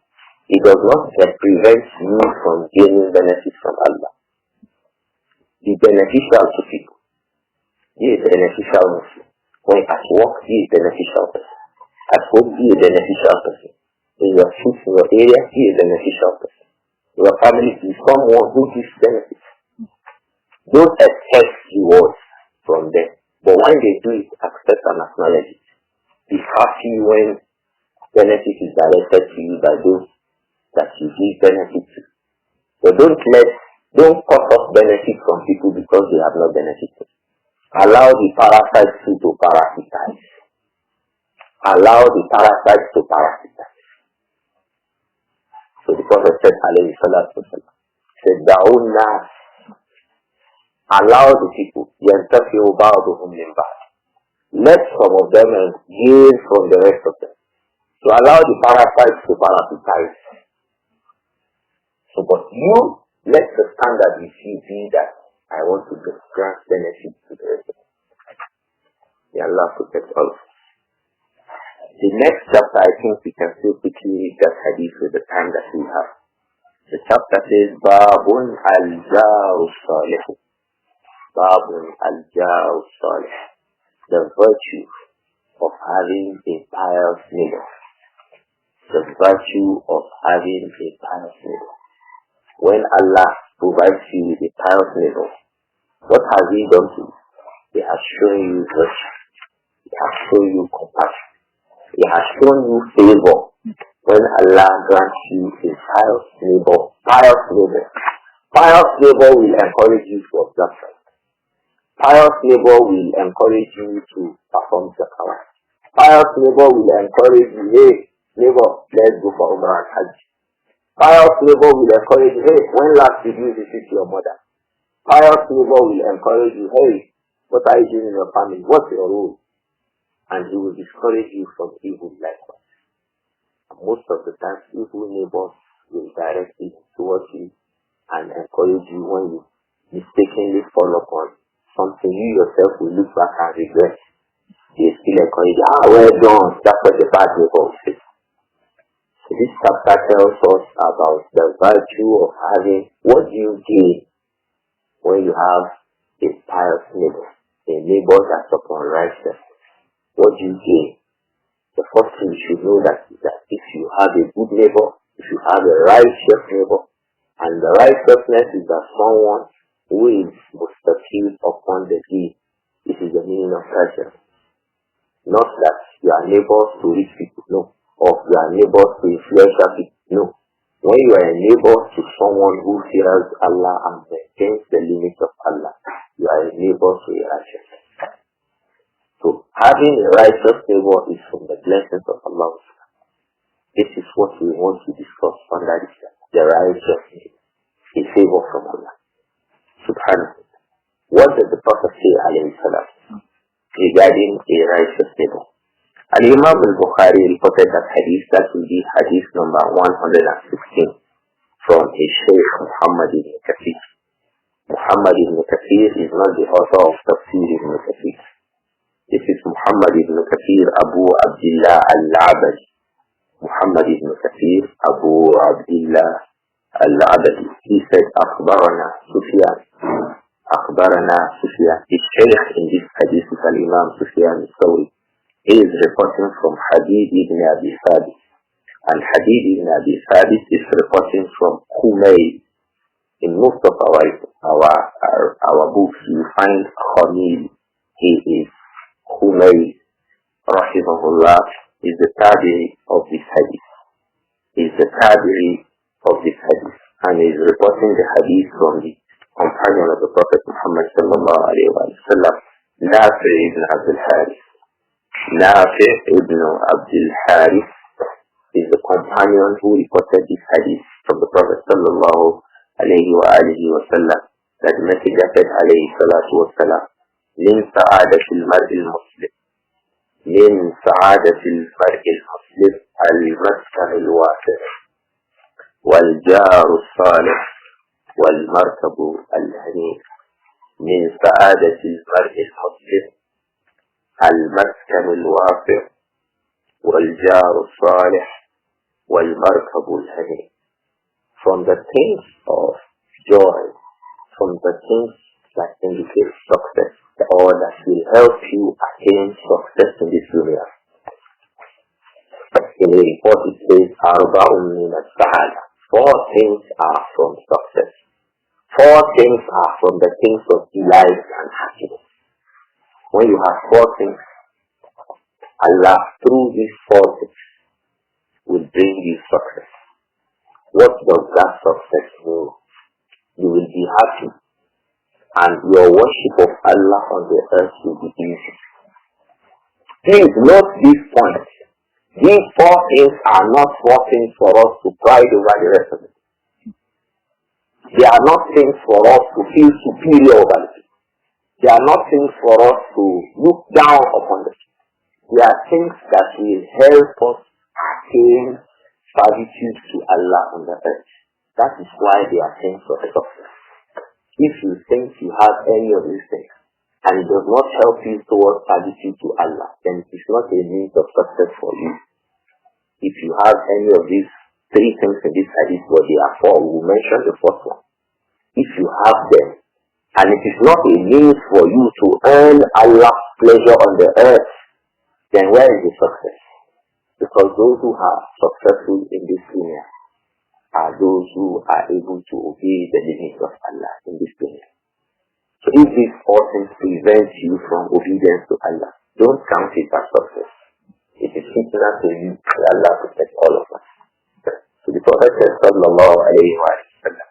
It does not prevent you from gaining benefits from Allah. Be beneficial to people. Be a beneficial Muslim. When at work, be a beneficial person. At home, be a beneficial person. In your streets, in your area, be a beneficial person. In your family, be someone who gives benefits. Don't expect rewards from them. But when they do it, accept and acknowledge it. Be happy when benefit is directed to you by those that you give benefit to. But don't cut off benefit from people because they have not benefited. Allow the parasites to parasitize. Allow the parasites to parasitize. So the Prophet said, alayhi salatu wasalam, said, Da'un nas. Allow the people, yantafi'u ba'duhum min ba'd. Let some of them gain from the rest of them. So allow the parasites to parasitize. So but you, let the standard you see be that I want to grant benefit to the rest of them. May Allah protect all. The next chapter, I think we can still quickly read that hadith with the time that we have. The chapter says, Babun al-Jaru Salih. Babun al-Jaru Salih. The virtue of having a pious neighbor. The virtue of having a pious neighbor. When Allah provides you with a pious neighbor, what has He done to you? He has shown you virtue. He has shown you compassion. He has shown you favor. When Allah grants you a pious neighbor, pious neighbor will encourage you to observe Salat. Pious neighbor will encourage you to perform zakah. Pious neighbor will encourage you, hey, neighbor, let's go for Umrah and Hajj. Pious neighbor will encourage you, hey, when last did you visit your mother? Pious neighbor will encourage you, hey, what are you doing in your family? What's your role? And he will discourage you from evil likewise. Most of the time, evil neighbors will direct it towards you and encourage you when you mistakenly fall upon something you yourself will look back and regret. They still encourage you, well done, that's what the bad neighbor will say. So this chapter tells us about the virtue of having what you gain when you have a pious neighbor, a neighbor that's upon righteousness. What do you gain? The first thing you should know that if you have a good neighbor, if you have a righteous neighbor, and the righteousness is that someone who is mustaqim upon the deed, this is the meaning of righteousness. Not that you are neighbors to rich people, no. Or you are neighbors to influential people, no. When you are a neighbor to someone who fears Allah and maintains the limits of Allah, you are a neighbor to a righteous. So having a righteous neighbor is from the blessings of Allah. This is what we want to discuss under this, the righteous neighbor, a favor from Allah. Subhanahu. What did the Prophet say, alayhi salam, regarding a righteous neighbor? Al-Imām Al-Bukhāri reported that hadith, that will be hadith number 116 from his Shaykh Muhammad ibn Kathir. Muhammad ibn Kathir is not the author of Tafsir ibn Kathir. This is Muhammad ibn Kathir Abu Abdullah Al-Abadi. Muhammad ibn Kathir Abu Abdullah Al-Abadi. He said, Akhbarana Sufyan. Akhbarana Sufyan. The Shaykh in this hadith is Al-Imam Sufyan al-Thawri. He is reporting from Hadith ibn Abi Thabit. And Hadith ibn Abi Thabit is reporting from Humayl. In most of our books, you find Khamil. He is Humayl, rahimahullah, is the tabi'i of this hadith. Is the tabi'i of this hadith. And is reporting the hadith from the companion of the Prophet Muhammad sallallahu alayhi wa sallam, Nāsir ibn Abdul Harith. Nāsir ibn Abdul Harith is the companion who reported this hadith from the Prophet sallallahu alayhi wa sallam, that the Messenger said alayhi salatu wa sallam, من سعادة المرء المسلم من سعادة المرء المسلم المسكن الواسع والجار الصالح والمركب الهنيء. من سعادة المرء المسلم المسكن الواسع والجار الصالح والمركب الهنيء. From the things of joy, from the things that indicate success or that will help you attain success in this dunya. In a report it says, Arba'un min as-sa'ada. 4 things are from success. 4 things are from the things of delight and happiness. When you have 4 things, Allah through these 4 things will bring you success. What does that success mean? You will be happy and your worship of Allah on the earth will be easy. Please note this point. These 4 things are not 4 things for us to pride over the rest of it. They are not things for us to feel superior over it. They are not things for us to look down upon it. They are things that will help us attain servitude to Allah on the earth. That is why they are things of success. If you think you have any of these things and it does not help you towards servitude to Allah, then it is not a means of success for you. If you have any of these 3 things in this hadith, what they are for, we will mention the first one. If you have them and it is not a means for you to earn Allah's pleasure on the earth, then where is the success? Because those who are successful in this dunya are those who are able to obey the limits of Allah in this dunya. So if these 4 things prevent you from obedience to Allah, don't count it as success. It is fitna to you. Allah protect all of us. So the Prophet said, sallallahu alayhi wa sallam,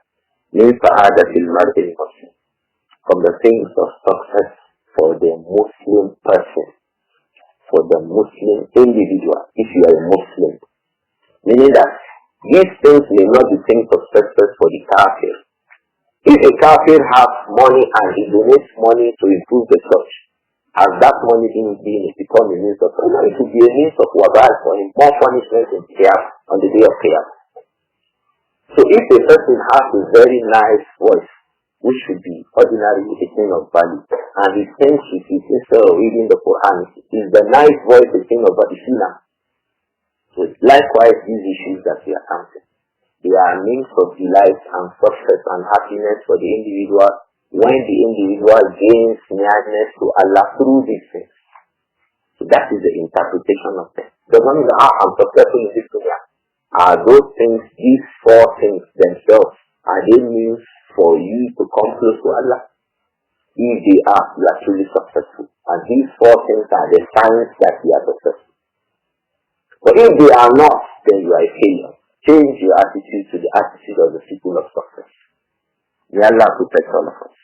min sa'adatil mar'il muslim, from the things of success for the Muslim person, for the Muslim individual, if you are a Muslim. Meaning that these things may not be things of success for the kafir. If a kafir has money and he donates money to improve the church, has that money become a means of success? It will be a means of wabal for him, more punishment in Qiyamah, on the day of Qiyamah. So if a person has a very nice voice, which should be ordinarily a thing of value, and he thinks it is instead of reading the Quran, is the nice voice a thing of value? So likewise, these issues that we are counting, they are means of delight and success and happiness for the individual when the individual gains nearness to Allah through these things. So that is the interpretation of them. The one that I'm successful in this dunya, are those things, these 4 things themselves, are they means for you to come close to Allah? If they are, you are truly successful. And these 4 things are the signs that you are successful. But if they are not, then you are a failure. Change your attitude to the attitude of the people of success. May Allah protect all of us.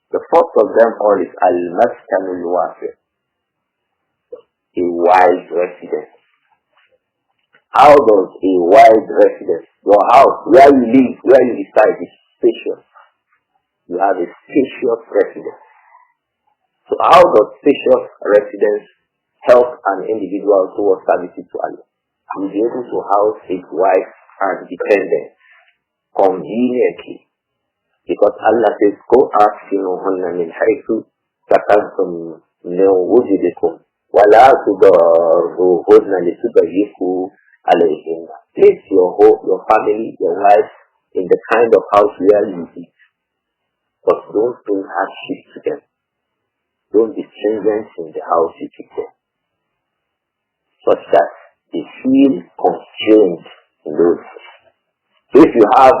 The first of them all is Al-Maskan Al-Wasi', a wide residence. How does a wide residence, your house, where you live, where you reside, is spacious? You have a spacious residence. So how does spacious residence help an individual towards servitude to Allah? He will be able to house his wife and dependents conveniently. Because Allah says, go askinuhunna min haythu sakantum min wujudikum wa la tudarruhunna litubayyiku alayhinna. Place your home, your family, your wife in the kind of house where you live. But don't bring hardship to them. Don't be stringent in the house you keep them, such that they feel constrained in those. So if you have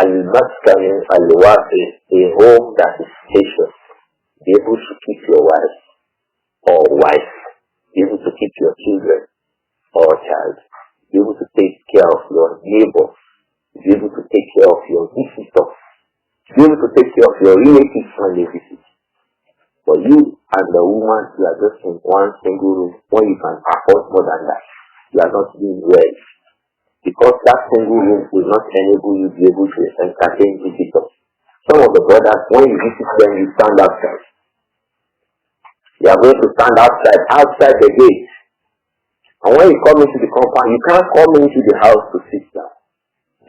Al-Maskan Al-Wasi', a home that is spacious, be able to keep your wife or wife, be able to keep your children or child, be able to take care of your neighbors, be able to take care of your visitors, be able to take care of your relatives when they visit. But you and the woman, you are just in one single room when you can afford more than that. You are not doing well. Because that single room will not enable you to be able to entertain visitors. Some of the brothers, when you visit them, you stand outside. You are going to stand outside the gate. And when you come into the compound, you can't come into the house to sit down.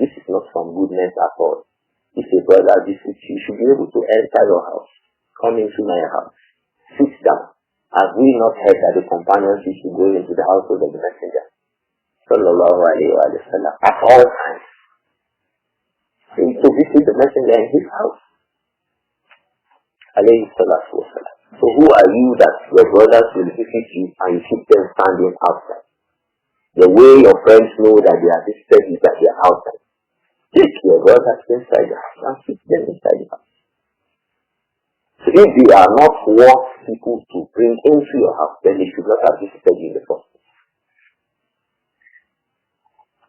This is not from goodness at all. If a brother visits you, you should be able to enter your house. Come into my house. Sit down. Have we not heard that the companions used to go into the household of the messenger? Sallallahu alayhi wa sallam. At all times. He used to visit the messenger in his house. Alayhi salatu wa sallam. So who are you that your brothers will visit you and you keep them standing outside? The way your friends know that they are visited is that they are outside. Take your brothers inside the house and keep them inside the house. So if they are not worth people to bring into your house, then they should not have visited you in the first place.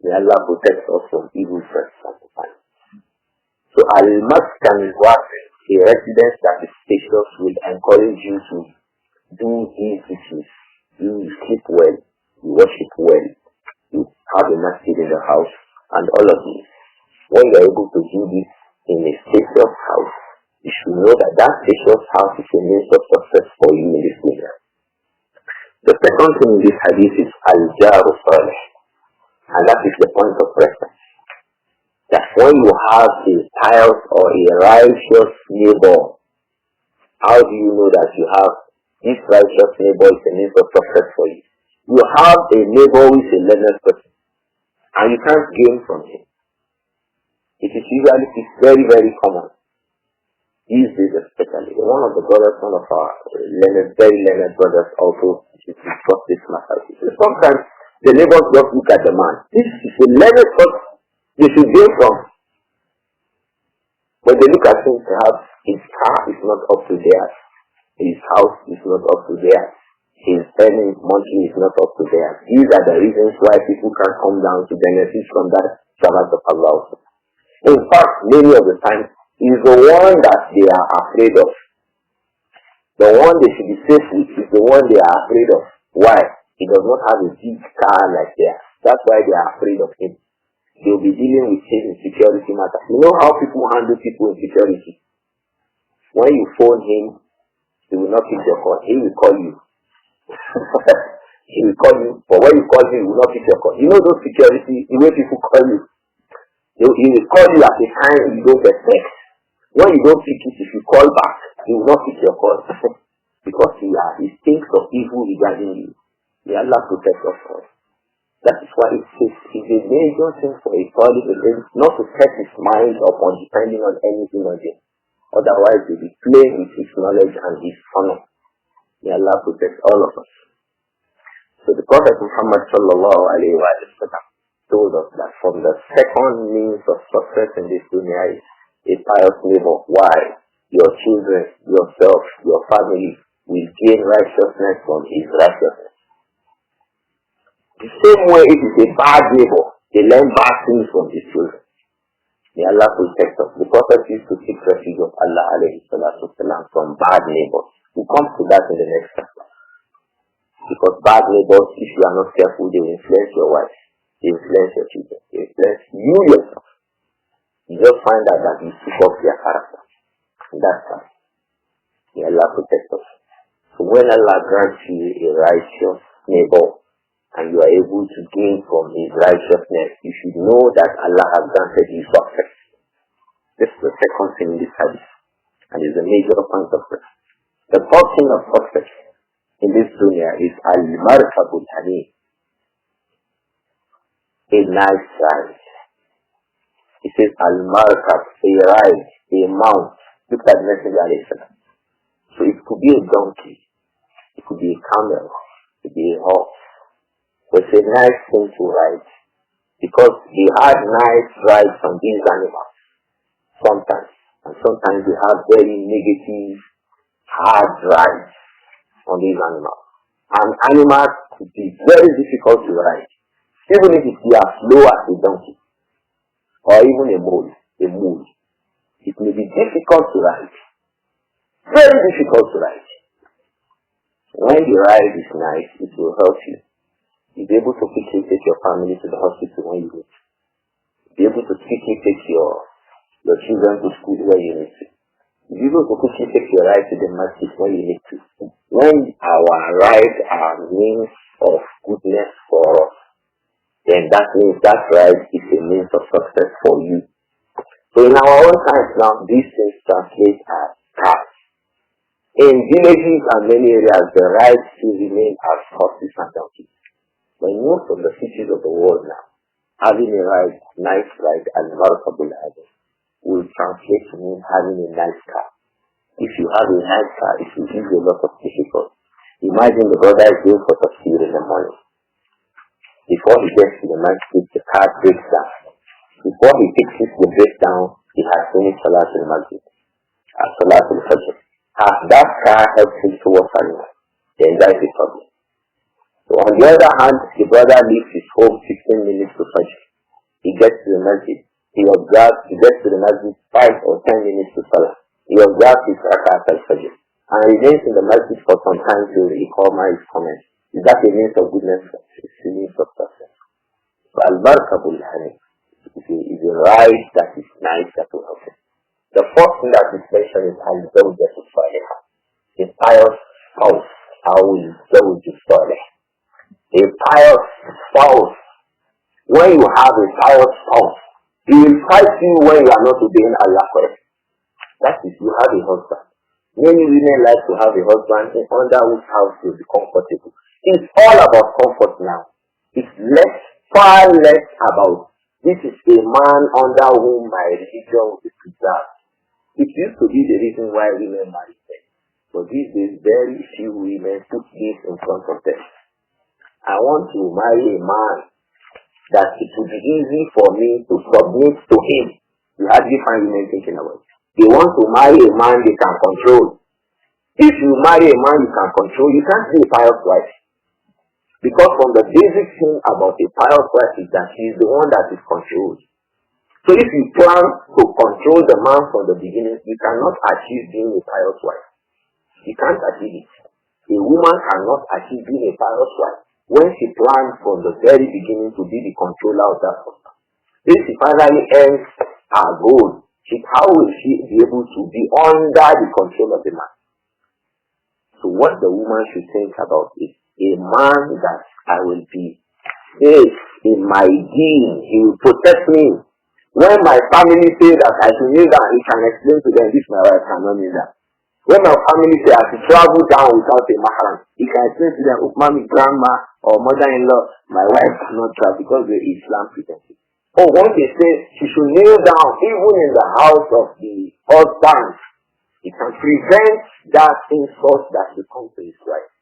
May Allah protect us from evil friends and companions. So Al-Maskan al-Wasi, a residence that is spacious, will encourage you to do these issues. You sleep well, you worship well, you have a masjid in the house, and all of these. When you are able to do this in a spacious house, you should know that that spacious house is a means of success for you in this dunya. The second thing in this hadith is Al-Jar Salih, and that is the point of reference. That when you have a pious or a righteous neighbor, how do you know that you have this righteous neighbor is a means of success for you? You have a neighbor who is a learned person, and you can't gain from him. It is very, very common. These days especially. One of the brothers, one of our very learned brothers also discussed this matter. Sometimes the neighbors just look at the man. This is a learned person. They should gain from. But they look at him, perhaps his car is not up to theirs. His house is not up to theirs. His earnings monthly is not up to theirs. These are the reasons why people can come down to benefit from that servant of Allah. In fact, many of the times, is the one that they are afraid of. The one they should be safe with is the one they are afraid of. Why? He does not have a big car like theirs. That's why they are afraid of him. They will be dealing with him in security matters. You know how people handle people in security? When you phone him, he will not pick your call. He will call you. He will call you. But when you call him, he will not pick your call. You know those security, the way people call you. He will call you at a time you don't expect. When you don't pick it, if you call back, he will not pick your call. Because he thinks of evil regarding you. May Allah protect us all. That is why it's a major thing for a Talib not to set his mind upon depending on anything on him. Otherwise, he'll be playing with his knowledge and his honor. May Allah protect all of us. So the Prophet Muhammad sallallahu alayhi wa sallam told us that from the second means of success in this dunya is a pious neighbor. Why? Your children, yourself, your family will gain righteousness from his righteousness. The same way it is a bad neighbor, they learn bad things from his children. May Allah protect us. The Prophet used to seek refuge of Allah alayhi salatu wasalam from bad neighbors. We'll come to that in the next chapter. Because bad neighbors, if you are not careful, they will influence your wife, they will influence your children, they will influence you yourself. You just find out that you pick up their character. And that's how. May Allah protect us. So when Allah grants you a righteous neighbor, and you are able to gain from his righteousness, you should know that Allah has granted you success. This is the second thing in this hadith, and is a major point of reference. The third thing of success in this dunya is Al-Markab Al-Hani, a nice ride. It says Al-Markab, a ride, a mount. Look at the Messenger alayhi salam. So it could be a donkey, it could be a camel, it could be a horse. It's a nice thing to ride, because they had nice rides on these animals sometimes, and sometimes they have very negative, hard rides on these animals. And animals could be very difficult to ride, even if they are slow as a donkey, or even a mule. It may be difficult to ride, very difficult to ride. When the ride is nice, it will help you. You'll be able to quickly take your family to the hospital when you need to. You'll be able to quickly take your children to school when you need to. You'll be able to quickly take your ride to the masjid when you need to. When our rides are means of goodness for us, then that means that right is a means of success for you. So in our own times now, these things translate as cars. In villages and many areas, the rides still remain as horses and donkeys. But in most of the cities of the world now, having a ride, nice ride, Al-Adab will translate to mean having a nice car. If you have a nice car, it will give you a lot of difficulty. Imagine the brother is going for tafsir in the morning. Before he gets to the masjid, the car breaks down. Before he fixes the breakdown, he has finished Salat al-Masjid, Salat al-Fajr. As that car helps him towards Allah, then that is a problem. So on the other hand, the brother leaves his home 15 minutes to Fajr. He gets to the masjid. He gets to the masjid 5 or 10 minutes to Salah. He observes his rakat al-Fajr and remains in the masjid for some time till the Iqamah is commenced. Is that a means of goodness? It's a means of success. So Al-Adab Al-Mufrad is a ride that is nice, that will help him. The first thing that is mentioned is Al-Zawj Al-Salih, a pious spouse. Al-Zawj Al-Salih, a pious spouse. When you have a pious spouse, he will fight you when you are not obeying Allah correctly. That is, you have a husband. Many women like to have a husband under whose house will be comfortable. It's all about comfort now. It's far less about, this is a man under whom my religion will be preserved. It used to be the reason why women marry men. But these days, very few women put this in front of them. I want to marry a man that it will be easy for me to submit to him. You hardly find women thinking about it. They want to marry a man they can control. If you marry a man you can control, you can't be a pious wife. Because from the basic thing about a pious wife is that she is the one that is controlled. So if you plan to control the man from the beginning, you cannot achieve being a pious wife. You can't achieve it. A woman cannot achieve being a pious wife when she plans from the very beginning to be the controller of that husband. If she finally ends her goal, how will she be able to be under the control of the man? So what the woman should think about is a man that I will be safe in my deen. He will protect me. When my family say that I should kneel down, he can explain to them, this my wife cannot kneel down. When my family say I should travel down without a mahram, he can explain to them, mommy, grandma, or mother-in-law, my wife cannot travel because the Islam presents it. Or when they say she should kneel down, even in the house of the husband, it can prevent that insult that will come to his wife.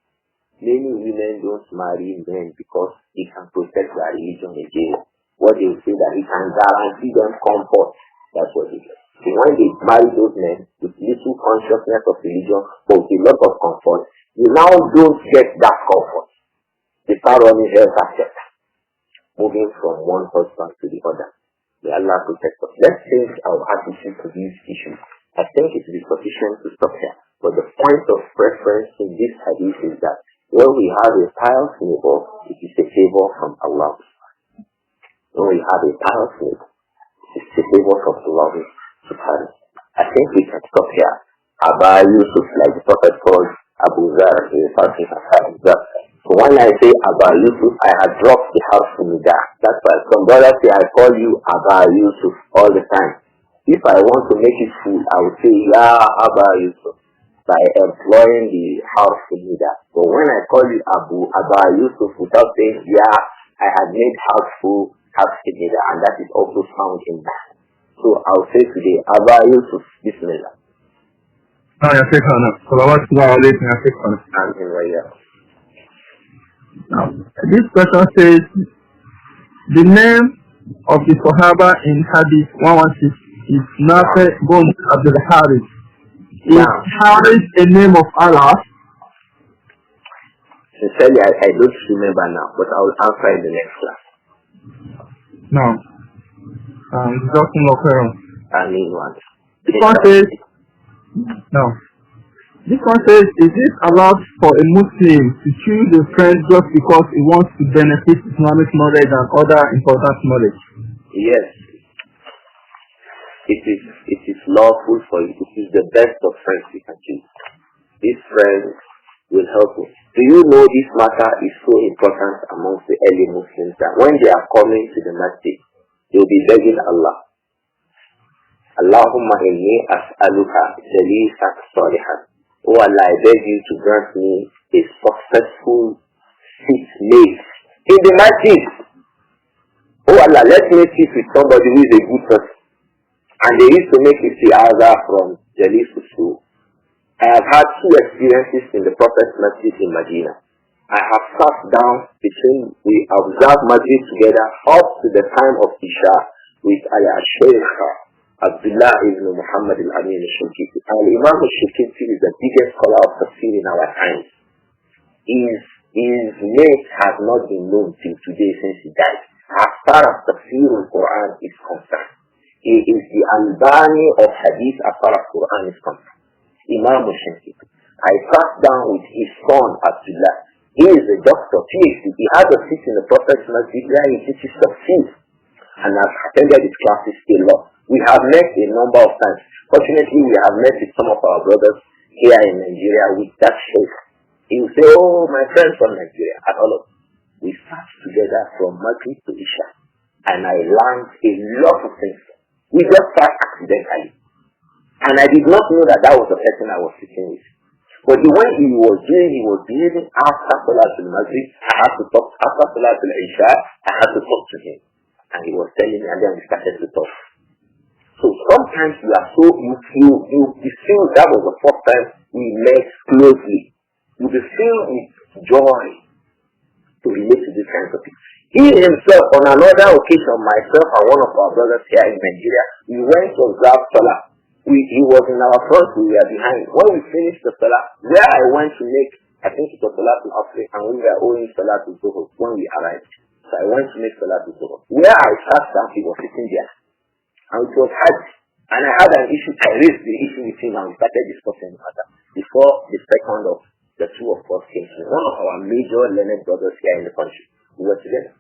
Many women don't marry men because he can protect their religion again. What they say that he can guarantee them comfort. That's what they do. So when they marry those men with little consciousness of religion, but with a lot of comfort, you now don't get that comfort. They start running health after moving from one husband to the other. May Allah protect us. Let's change our attitude to these issues. I think it will be sufficient to stop here. But the point of reference in this hadith is that when we have a pious neighbor, it is a favor from Allah. When we have a pious neighbor, it is a favor from Allah. I think we can stop here. Abba Yusuf, like the Prophet called Abu Zar, so when I say Abba Yusuf, I had dropped the house to Nida. That's why some brothers say I call you Abba Yusuf all the time. If I want to make it full, I would say Ya Abba Yusuf by employing the house to Nida. But when I call you Abba Yusuf without saying Ya, I had made house full, house to Nida, and that is also found in that. So I'll say today Abba Yusuf, Bismillah. This question says, the name of the Sahaba in Hadith 116 is Nāsir bin Abdur-Raūf. Is Harith a name of Allah? Sincerely, I don't remember now, but I will answer in the next class. No. I mean what? This one says, no. This one says, is it allowed for a Muslim to choose a friend just because he wants to benefit Islamic knowledge and other important knowledge? Yes. It is lawful for you. It is the best of friends you can choose. This friend will help me. Do you know this matter is so important amongst the early Muslims that when they are coming to the masjid, they will be begging Allah, Allahumma inni as'aluka jalisan salihan. Oh Allah, I beg you to grant me a successful seatmate in the masjid. Oh Allah, let me sit with somebody who is a good person. And they used to make isti'aza from Jalisul Su. I have had two experiences in the Prophet's masjid in Medina. I have sat down we observed masjid together up to the time of Isha with Shaykh Abdullah ibn Muhammad al-Amin al-Shaykh. Imam al-Shaykh is the biggest scholar of tafsir in our times. His name has not been known till today since he died. As far as tafsir al-Quran is concerned, he is the Albani of Hadith as far as Quran is concerned. Imam al-Shaykh. I sat down with his son Abdullah. He is a doctor, PhD. He has a seat in the Prophet's masjid where he teaches tafsir. And I've attended his classes a lot. We have met a number of times. Fortunately, we have met with some of our brothers here in Nigeria with that Shaykh. He will say, oh, my friends from Nigeria, and all of us. We sat together from Maghrib to Isha. And I learned a lot of things. We just sat accidentally. And I did not know that that was the person I was sitting with. But the way he was behaving after Salatul Maghrib, I had to talk. After Salatul Isha, I had to talk to him. And he was telling me, and then we started to talk. So sometimes you are so, you feel that was the first time we met closely. You will feel with joy to relate to these kinds of people. He himself, on another occasion, myself and one of our brothers here in Nigeria, we went to observe Salah. He was in our front, we were behind. When we finished the Salah, where I went to make, I think it was Salah to Africa, and we were owing Salah to Zuhur when we arrived. So I went to make Salah to Zuhur. Where I sat down, he was sitting there. And it was hard. And I had an issue, I raised the issue with him and we started discussing the matter before the second of the two of us came to one of our major learned brothers here in the country. We were together.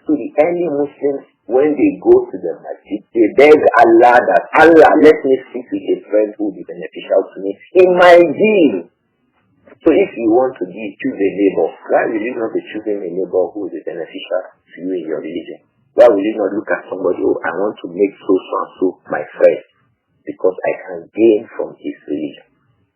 So the early Muslims, when they go to the masjid, they beg Allah that Allah, let me sit with a friend who will be beneficial to me in my deen. So if you want to choose a neighbor, why will you not be choosing a neighbor who will be beneficial to you in your religion? Why will you not look at somebody who I want to make so and so my friend because I can gain from his religion,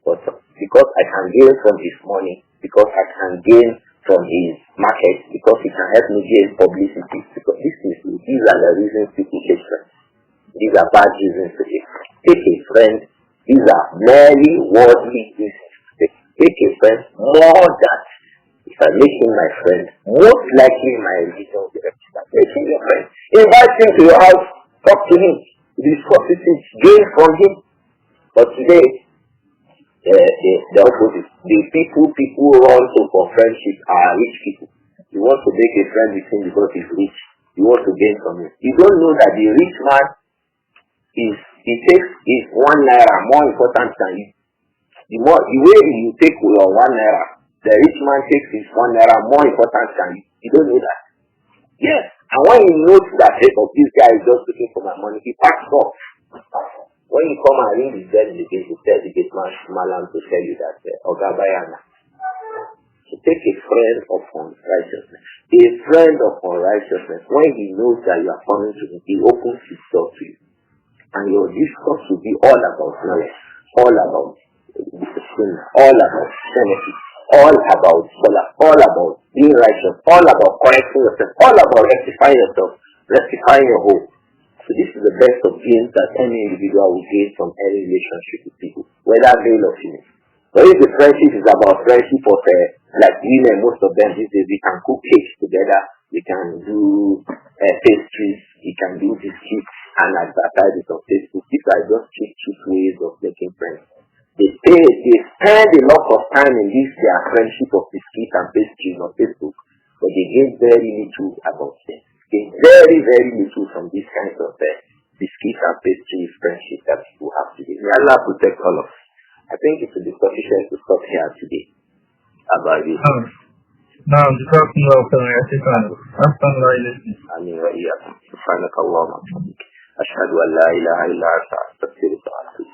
but because I can gain from his money, because I can gain from his market, because he can help me gain publicity, because these are the reasons people take friends. These are bad reasons to take a friend. These are merely worldly reasons to take a friend more than if I make him my friend, most likely my religion will be represented. Make him your friend. Invite him to your house, talk to him, discuss it, gain from him. But today, the opposite. The people run to for friendship are rich people. You want to make a friend with him because he's rich. You want to gain from him. You don't know that the rich man he takes his 1 naira more important than you. The way you take your 1 naira, the rich man takes his 1 naira more important than you. You don't know that. Yes. And when he knows that, hey, this guy is just looking for my money, he packs off. When you come and ring his bell in the gate, he tells the gate man, Malam, to tell you that, Ogabayana. So take a friend of unrighteousness. A friend of unrighteousness, when he knows that you are coming to him, he opens his door to you. And your discourse will be all about knowledge, all about discipline, all about benefit, all about salah, all about being righteous, all about correcting yourself, all about rectifying yourself, rectifying your home. So this is the best of gains that any individual will gain from any relationship with people, whether male or female. But if the friendship is about friendship of like women, most of them these days, we can cook cakes together, we can do pastries, we can do biscuits and advertise it on Facebook. These are just cheap ways of making friends. They spend a lot of time in this their friendship of biscuits and pastries on Facebook, but they gain very little about them. They gain very, very little from these kinds of biscuits and pastries friendship that people have today. May Allah protect all of us. I think it will be sufficient to stop here today about this. نعم جزاكم الله خيرا يا شيخنا أحسن الله إليك. آمين وإياكم. سبحانك اللهم وبحمدك أشهد أن لا إله إلا أنت أستغفرك وأتوب إليك.